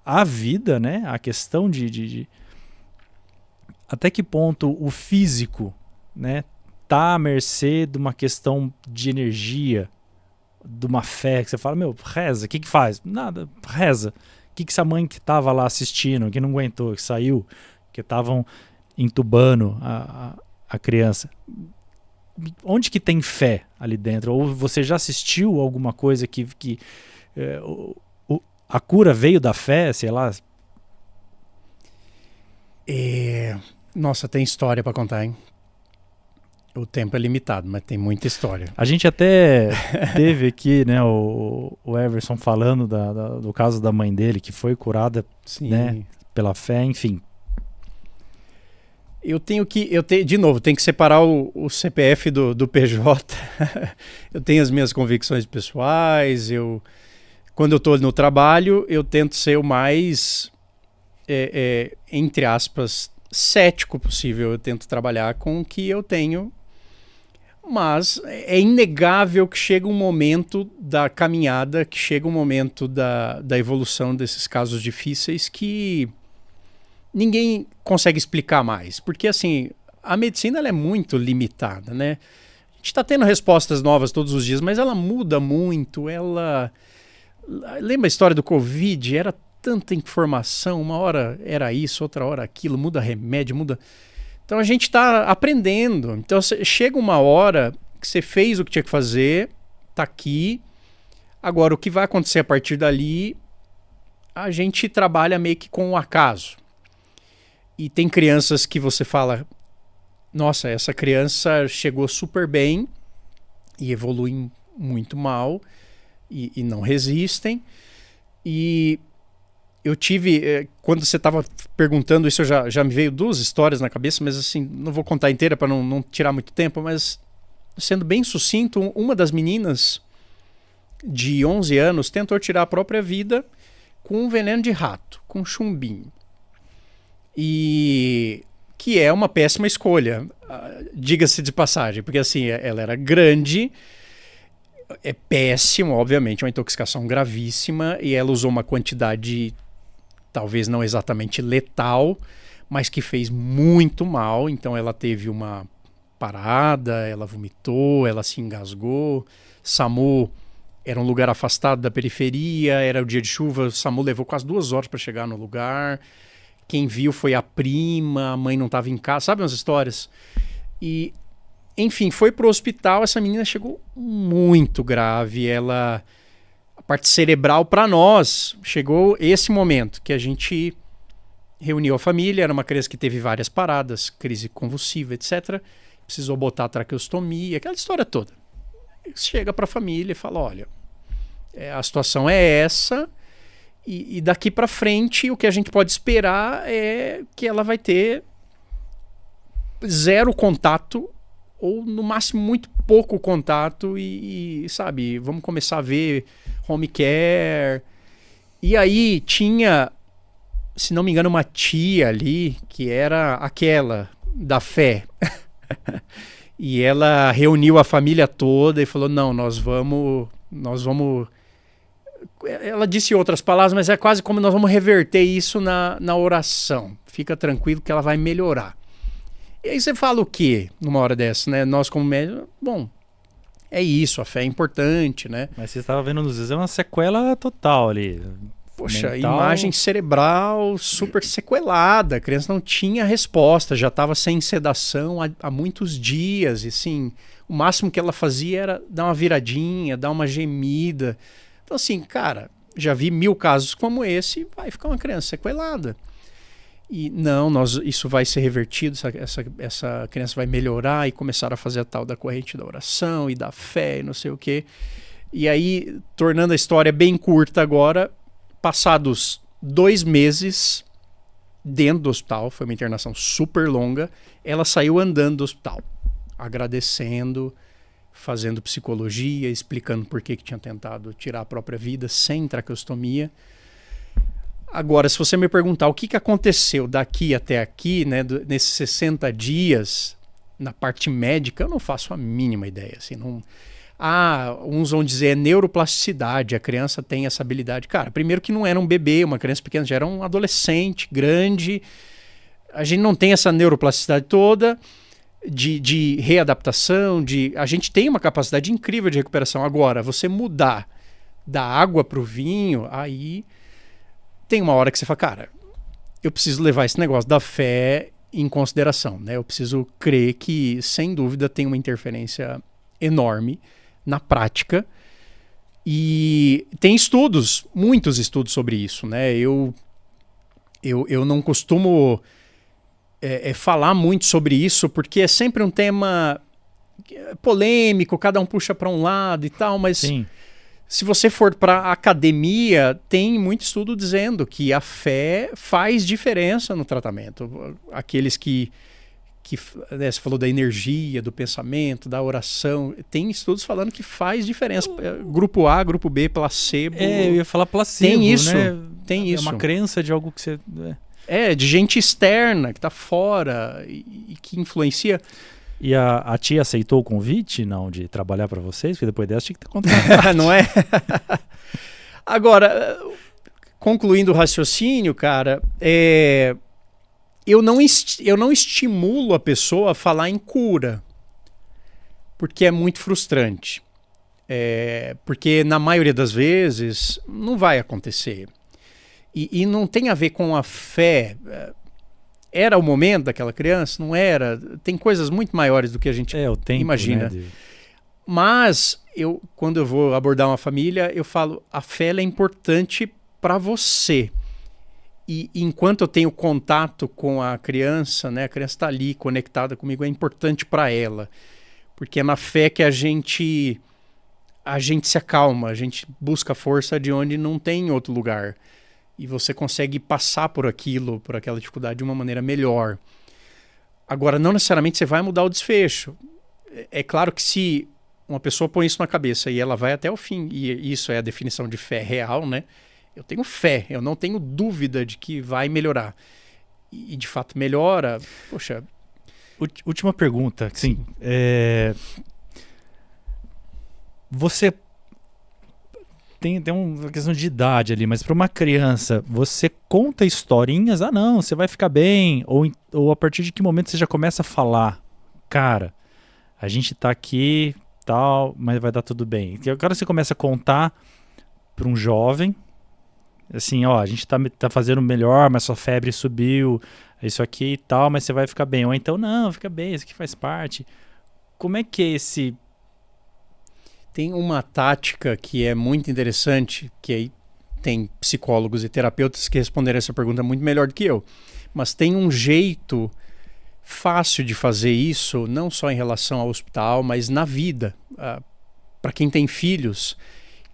[SPEAKER 1] a vida, né? A questão de até que ponto o físico, né, tá à mercê de uma questão de energia, de uma fé que você fala, reza, o que faz? Nada, reza. O que essa mãe que tava lá assistindo, que não aguentou, que saiu, que estavam entubando a criança, onde que tem fé ali dentro? Ou você já assistiu alguma coisa que a cura veio da fé, sei lá?
[SPEAKER 2] Nossa, tem história para contar, hein? O tempo é limitado, mas tem muita história.
[SPEAKER 1] A gente até teve aqui, né, o Everson falando do caso da mãe dele, que foi curada, né, pela fé, enfim.
[SPEAKER 2] De novo, tem que separar o CPF do PJ. Eu tenho as minhas convicções pessoais, quando eu estou no trabalho, eu tento ser o mais, entre aspas, cético possível. Eu tento trabalhar com o que eu tenho, mas é inegável que chega um momento da caminhada, que chega um momento da evolução desses casos difíceis que ninguém consegue explicar mais. Porque, assim, a medicina ela é muito limitada, né? A gente está tendo respostas novas todos os dias, mas ela muda muito, Lembra a história do Covid? Era tanta informação, uma hora era isso, outra hora aquilo, muda remédio, muda... Então a gente está aprendendo. Então chega uma hora que você fez o que tinha que fazer, está aqui. Agora, o que vai acontecer a partir dali, a gente trabalha meio que com o acaso. E tem crianças que você fala, nossa, essa criança chegou super bem e evolui muito mal, e não resistem. E eu tive, quando você estava perguntando isso, já me veio duas histórias na cabeça, mas assim, não vou contar inteira para não tirar muito tempo, mas sendo bem sucinto, uma das meninas de 11 anos tentou tirar a própria vida com um veneno de rato, com chumbinho. E que é uma péssima escolha, diga-se de passagem, porque assim, ela era grande, é péssimo, obviamente, uma intoxicação gravíssima, e ela usou uma quantidade talvez não exatamente letal, mas que fez muito mal. Então ela teve uma parada, ela vomitou, ela se engasgou. SAMU era um lugar afastado da periferia, era o dia de chuva, o SAMU levou quase 2 horas para chegar no lugar. Quem viu foi a prima, a mãe não estava em casa, sabe umas histórias? E, enfim, foi pro hospital, essa menina chegou muito grave, a parte cerebral para nós, chegou esse momento que a gente reuniu a família, era uma criança que teve várias paradas, crise convulsiva, etc. Precisou botar a traqueostomia, aquela história toda. Chega para a família e fala, olha, a situação é essa, e daqui para frente o que a gente pode esperar é que ela vai ter 0 contato, ou no máximo muito pouco contato, e sabe, vamos começar a ver home care. E aí tinha, se não me engano, uma tia ali, que era aquela da fé. E ela reuniu a família toda e falou, não, nós vamos... Ela disse outras palavras, mas é quase como nós vamos reverter isso na oração. Fica tranquilo que ela vai melhorar. E aí você fala o quê numa hora dessa, né? Nós como médicos, bom, é isso, a fé é importante, né?
[SPEAKER 1] Mas você estava vendo nos exames uma sequela total ali.
[SPEAKER 2] Poxa,
[SPEAKER 1] mental...
[SPEAKER 2] imagem cerebral super sequelada, a criança não tinha resposta, já estava sem sedação há muitos dias, e assim, o máximo que ela fazia era dar uma viradinha, dar uma gemida. Então assim, cara, já vi 1000 casos como esse, vai ficar uma criança sequelada. E não, isso vai ser revertido, essa criança vai melhorar, e começar a fazer a tal da corrente da oração e da fé e não sei o quê. E aí, tornando a história bem curta agora, passados 2 meses dentro do hospital, foi uma internação super longa, ela saiu andando do hospital, agradecendo, fazendo psicologia, explicando por que tinha tentado tirar a própria vida sem traqueostomia. Agora, se você me perguntar o que aconteceu daqui até aqui, né, nesses 60 dias, na parte médica, eu não faço a mínima ideia. Assim, não... uns vão dizer é neuroplasticidade, a criança tem essa habilidade. Cara, primeiro que não era um bebê, uma criança pequena, já era um adolescente, grande. A gente não tem essa neuroplasticidade toda de readaptação, a gente tem uma capacidade incrível de recuperação. Agora, você mudar da água para o vinho, aí tem uma hora que você fala, cara, eu preciso levar esse negócio da fé em consideração, né? Eu preciso crer que, sem dúvida, tem uma interferência enorme na prática, e tem estudos, muitos estudos sobre isso, né? Eu não costumo falar muito sobre isso, porque é sempre um tema polêmico, cada um puxa para um lado e tal, mas sim, se você for para a academia, tem muito estudo dizendo que a fé faz diferença no tratamento. Aqueles que né, você falou da energia, do pensamento, da oração, tem estudos falando que faz diferença. Grupo A, grupo B, placebo.
[SPEAKER 1] Eu ia falar placebo,
[SPEAKER 2] tem isso,
[SPEAKER 1] né?
[SPEAKER 2] Tem isso.
[SPEAKER 1] É uma crença de algo que você...
[SPEAKER 2] de gente externa, que está fora e que influencia.
[SPEAKER 1] E a tia aceitou o convite, não, de trabalhar para vocês? Porque depois dessa tinha que ter contratado.
[SPEAKER 2] Não é? Agora, concluindo o raciocínio, cara, eu não estimulo a pessoa a falar em cura, porque é muito frustrante. Porque na maioria das vezes não vai acontecer. E não tem a ver com a fé. Era o momento daquela criança? Não era? Tem coisas muito maiores do que a gente
[SPEAKER 1] o tempo,
[SPEAKER 2] imagina.
[SPEAKER 1] Né,
[SPEAKER 2] Mas, quando eu vou abordar uma família, eu falo, a fé ela é importante para você. E enquanto eu tenho contato com a criança, né, a criança está ali conectada comigo, é importante para ela. Porque é na fé que a gente se acalma, a gente busca força de onde não tem outro lugar. E você consegue passar por aquela dificuldade de uma maneira melhor. Agora, não necessariamente você vai mudar o desfecho. É claro que se uma pessoa põe isso na cabeça e ela vai até o fim, e isso é a definição de fé real, né? Eu tenho fé, eu não tenho dúvida de que vai melhorar. E de fato melhora, poxa...
[SPEAKER 1] Última pergunta. Sim. Você tem uma questão de idade ali, mas para uma criança, você conta historinhas, não, você vai ficar bem, ou a partir de que momento você já começa a falar, cara, a gente tá aqui, tal, mas vai dar tudo bem. E agora você começa a contar para um jovem, assim, a gente tá fazendo melhor, mas sua febre subiu, isso aqui e tal, mas você vai ficar bem. Ou então, não, fica bem, isso aqui faz parte. Como é que é esse...
[SPEAKER 2] Tem uma tática que é muito interessante, que aí tem psicólogos e terapeutas que responderam essa pergunta muito melhor do que eu. Mas tem um jeito fácil de fazer isso, não só em relação ao hospital, mas na vida. Para quem tem filhos,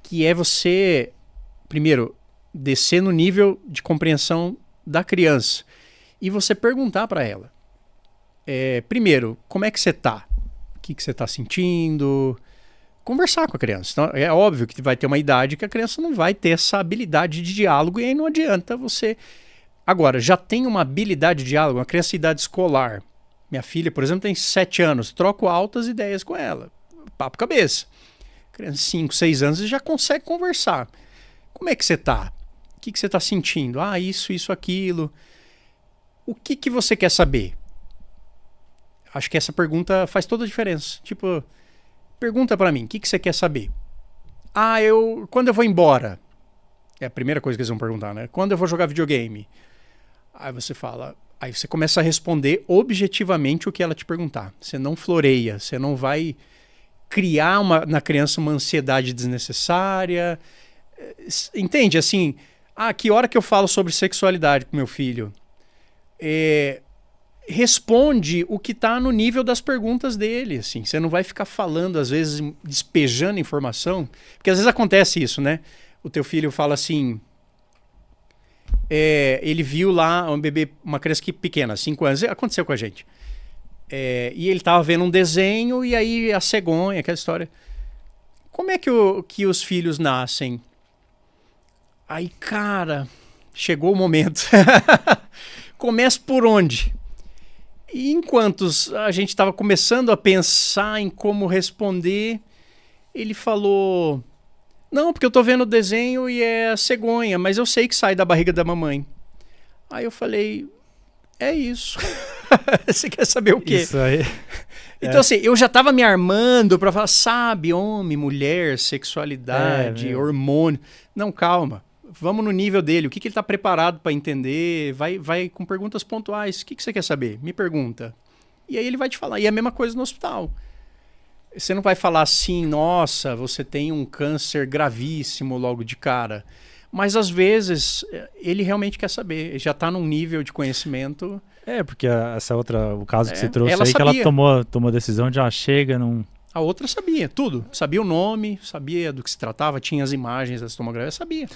[SPEAKER 2] que é você, primeiro, descer no nível de compreensão da criança e você perguntar para ela. Primeiro, como é que você tá? O que você está sentindo? Conversar com a criança. Então, é óbvio que vai ter uma idade que a criança não vai ter essa habilidade de diálogo e aí não adianta você... Agora, já tem uma habilidade de diálogo, uma criança de idade escolar. Minha filha, por exemplo, tem 7 anos. Troco altas ideias com ela. Papo cabeça. Criança de 5, 6 anos já consegue conversar. Como é que você está? O que você está sentindo? Isso, aquilo. O que você quer saber? Acho que essa pergunta faz toda a diferença. Tipo... Pergunta pra mim, o que você quer saber? Quando eu vou embora? É a primeira coisa que eles vão perguntar, né? Quando eu vou jogar videogame? Aí você fala... Aí você começa a responder objetivamente o que ela te perguntar. Você não floreia, você não vai criar na criança uma ansiedade desnecessária. Entende? Assim, que hora que eu falo sobre sexualidade com meu filho? Responde o que está no nível das perguntas dele, assim. Você não vai ficar falando, às vezes, despejando informação, porque às vezes acontece isso, né? O teu filho fala assim, ele viu lá um bebê, uma criança pequena, 5 anos, aconteceu com a gente, e ele estava vendo um desenho e aí a cegonha, aquela história. Como é que os filhos nascem? Aí, cara, chegou o momento. Começa por onde? E enquanto a gente estava começando a pensar em como responder, ele falou, não, porque eu tô vendo o desenho e é a cegonha, mas eu sei que sai da barriga da mamãe. Aí eu falei, é isso. Você quer saber o quê?
[SPEAKER 1] Isso aí.
[SPEAKER 2] Então assim, eu já estava me armando para falar, sabe, homem, mulher, sexualidade, hormônio. Não, calma. Vamos no nível dele, o que ele está preparado para entender, vai com perguntas pontuais. O que você quer saber? Me pergunta. E aí ele vai te falar. E é a mesma coisa no hospital. Você não vai falar assim, nossa, você tem um câncer gravíssimo logo de cara. Mas às vezes ele realmente quer saber, ele já está num nível de conhecimento.
[SPEAKER 1] Porque o caso que você trouxe
[SPEAKER 2] ela
[SPEAKER 1] aí,
[SPEAKER 2] sabia.
[SPEAKER 1] que ela tomou a decisão de chega, não...
[SPEAKER 2] A outra sabia tudo, sabia o nome, sabia do que se tratava, tinha as imagens das tomografias, sabia.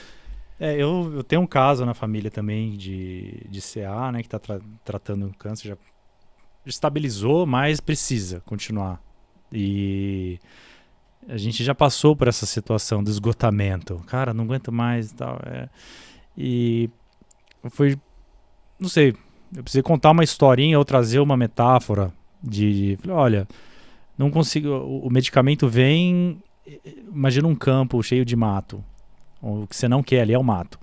[SPEAKER 1] Eu tenho um caso na família também de CA, né, que está tratando câncer, já estabilizou, mas precisa continuar. E a gente já passou por essa situação do esgotamento. Cara, não aguento mais e tal. E foi, não sei, eu precisei contar uma historinha ou trazer uma metáfora olha, não consigo, o medicamento vem, imagina um campo cheio de mato. O que você não quer ali é o mato.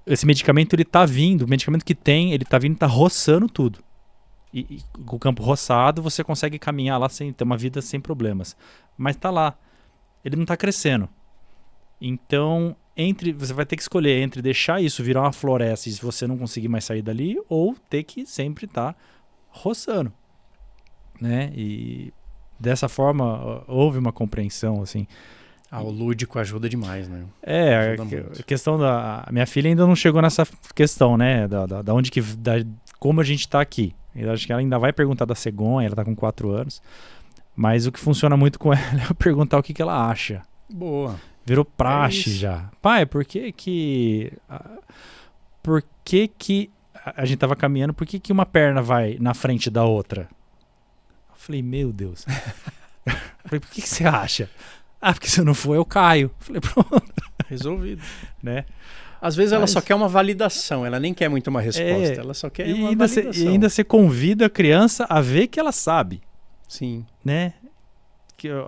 [SPEAKER 1] Esse medicamento, ele tá vindo, o medicamento que tem, ele tá vindo, tá roçando tudo. E com o campo roçado, você consegue caminhar lá sem ter uma vida sem problemas. Mas tá lá. Ele não tá crescendo. Então, você vai ter que escolher entre deixar isso virar uma floresta e você não conseguir mais sair dali, ou ter que sempre estar roçando. Né? E dessa forma, houve uma compreensão, assim.
[SPEAKER 2] O lúdico ajuda demais, né?
[SPEAKER 1] A questão da... Minha filha ainda não chegou nessa questão, né? Da onde como a gente tá aqui. Eu acho que ela ainda vai perguntar da cegonha, ela tá com 4 anos. Mas o que funciona muito com ela é perguntar o que ela acha.
[SPEAKER 2] Boa.
[SPEAKER 1] Virou praxe já. Pai, por que a gente tava caminhando, por que uma perna vai na frente da outra? Eu falei, meu Deus. Eu falei, por que você acha? Porque se eu não for, eu caio. Falei, pronto.
[SPEAKER 2] Resolvido.
[SPEAKER 1] Né?
[SPEAKER 2] Às vezes ela só quer uma validação, ela nem quer muito uma resposta, ela só quer uma validação.
[SPEAKER 1] E ainda você convida a criança a ver que ela sabe.
[SPEAKER 2] Sim.
[SPEAKER 1] Né?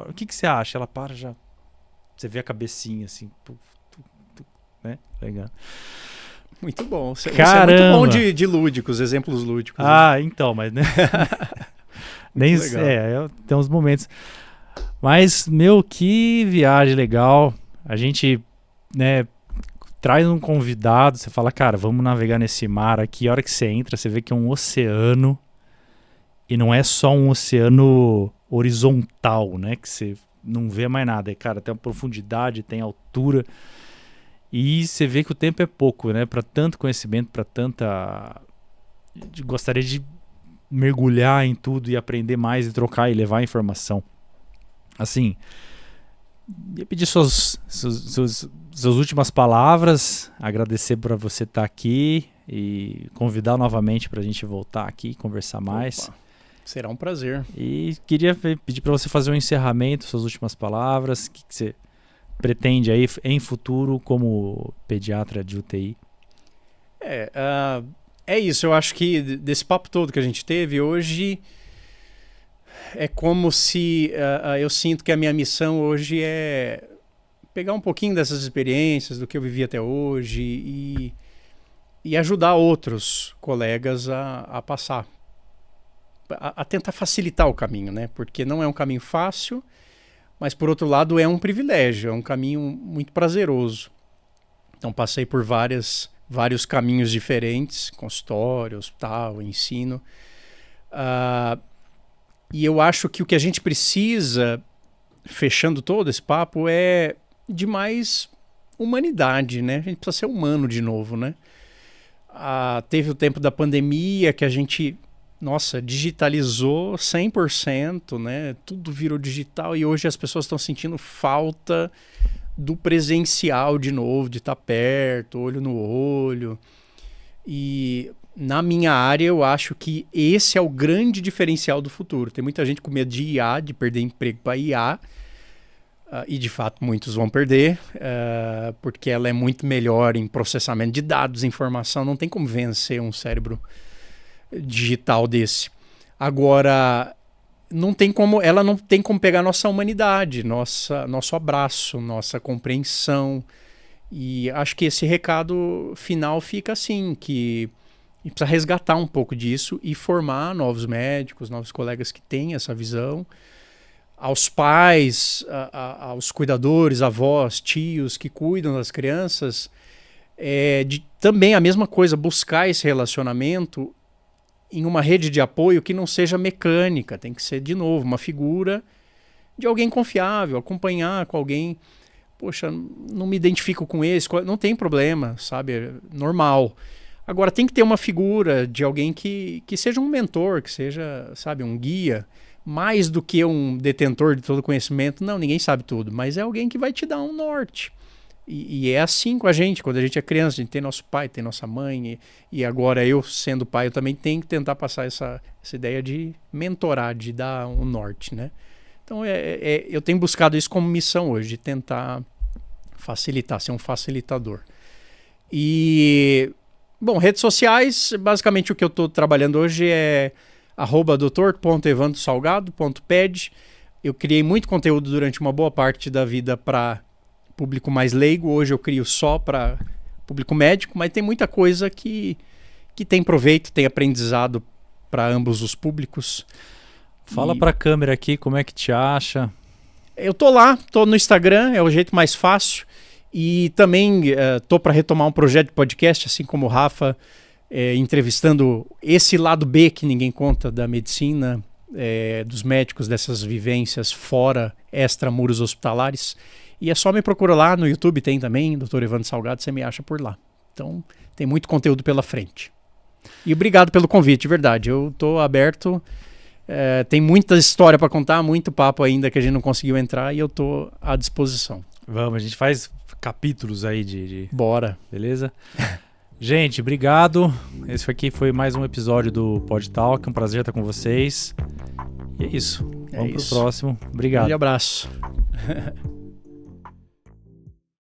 [SPEAKER 1] O que você acha? Ela para já. você vê a cabecinha assim, né? Legal.
[SPEAKER 2] Muito bom. Você é
[SPEAKER 1] Caramba!
[SPEAKER 2] muito bom de lúdicos, exemplos lúdicos.
[SPEAKER 1] Ah, então, mas né? Nem
[SPEAKER 2] legal.
[SPEAKER 1] tem uns momentos. Mas, meu, que viagem legal. A gente, né, traz um convidado, você fala, cara, vamos navegar nesse mar aqui. A hora que você entra, você vê que é um oceano. E não é só um oceano horizontal, né? Que você não vê mais nada. Cara, tem uma profundidade, tem altura. E você vê que o tempo é pouco, né? Para tanto conhecimento, para tanta... Gostaria de mergulhar em tudo e aprender mais e trocar e levar informação. Assim, ia pedir suas últimas palavras, agradecer por você estar aqui e convidar novamente para a gente voltar aqui e conversar mais.
[SPEAKER 2] Opa, será um prazer.
[SPEAKER 1] E queria pedir para você fazer um encerramento, suas últimas palavras, o que você pretende aí em futuro como pediatra de UTI?
[SPEAKER 2] É isso, eu acho que desse papo todo que a gente teve hoje, é como se eu sinto que a minha missão hoje é pegar um pouquinho dessas experiências, do que eu vivi até hoje e ajudar outros colegas a passar, a tentar facilitar o caminho, né? Porque não é um caminho fácil, mas por outro lado é um privilégio, é um caminho muito prazeroso. Então passei por vários caminhos diferentes, consultório, hospital, ensino. E eu acho que o que a gente precisa, fechando todo esse papo, é de mais humanidade, né? A gente precisa ser humano de novo, né? Teve o tempo da pandemia que a gente, digitalizou 100%, né? Tudo virou digital e hoje as pessoas estão sentindo falta do presencial de novo, de estar perto, olho no olho. E na minha área eu acho que esse é o grande diferencial do futuro. Tem muita gente com medo de IA, de perder emprego para IA, e de fato muitos vão perder, porque ela é muito melhor em processamento de dados, informação, não tem como vencer um cérebro digital desse. Agora, ela não tem como pegar nossa humanidade, nosso abraço, nossa compreensão. E acho que esse recado final fica assim, que a gente precisa resgatar um pouco disso e formar novos médicos, novos colegas que têm essa visão. Aos pais, aos cuidadores, avós, tios que cuidam das crianças, também a mesma coisa, buscar esse relacionamento em uma rede de apoio que não seja mecânica, tem que ser, de novo, uma figura de alguém confiável, acompanhar com alguém, poxa, não me identifico com esse, não tem problema, sabe, é normal. Agora tem que ter uma figura de alguém que seja um mentor, que seja, sabe, um guia, mais do que um detentor de todo conhecimento. Não, ninguém sabe tudo, mas é alguém que vai te dar um norte. E é assim com a gente, quando a gente é criança, a gente tem nosso pai, tem nossa mãe, e agora eu, sendo pai, eu também tenho que tentar passar essa ideia de mentorar, de dar um norte, né? Então eu tenho buscado isso como missão hoje, de tentar facilitar, ser um facilitador. E, bom, redes sociais, basicamente o que eu estou trabalhando hoje é @doutor.evandrosalgado.ped. Eu criei muito conteúdo durante uma boa parte da vida para público mais leigo, hoje eu crio só para público médico, mas tem muita coisa que tem proveito, tem aprendizado para ambos os públicos.
[SPEAKER 1] Fala para a câmera aqui, como é que te acha?
[SPEAKER 2] Eu tô no Instagram, é o jeito mais fácil, e também tô para retomar um projeto de podcast, assim como o Rafa, entrevistando esse lado B que ninguém conta da medicina, dos médicos, dessas vivências fora, extramuros hospitalares. E é só me procurar lá no YouTube, tem também, Dr. Evandro Salgado, você me acha por lá. Então, tem muito conteúdo pela frente. E obrigado pelo convite, de verdade. Eu estou aberto, tem muita história para contar, muito papo ainda que a gente não conseguiu entrar e eu estou à disposição.
[SPEAKER 1] Vamos, a gente faz capítulos aí de...
[SPEAKER 2] Bora.
[SPEAKER 1] Beleza? Gente, obrigado. Esse aqui foi mais um episódio do Pod Talk. Um prazer estar com vocês. E é isso. Vamos pro próximo. Obrigado.
[SPEAKER 2] Um grande abraço.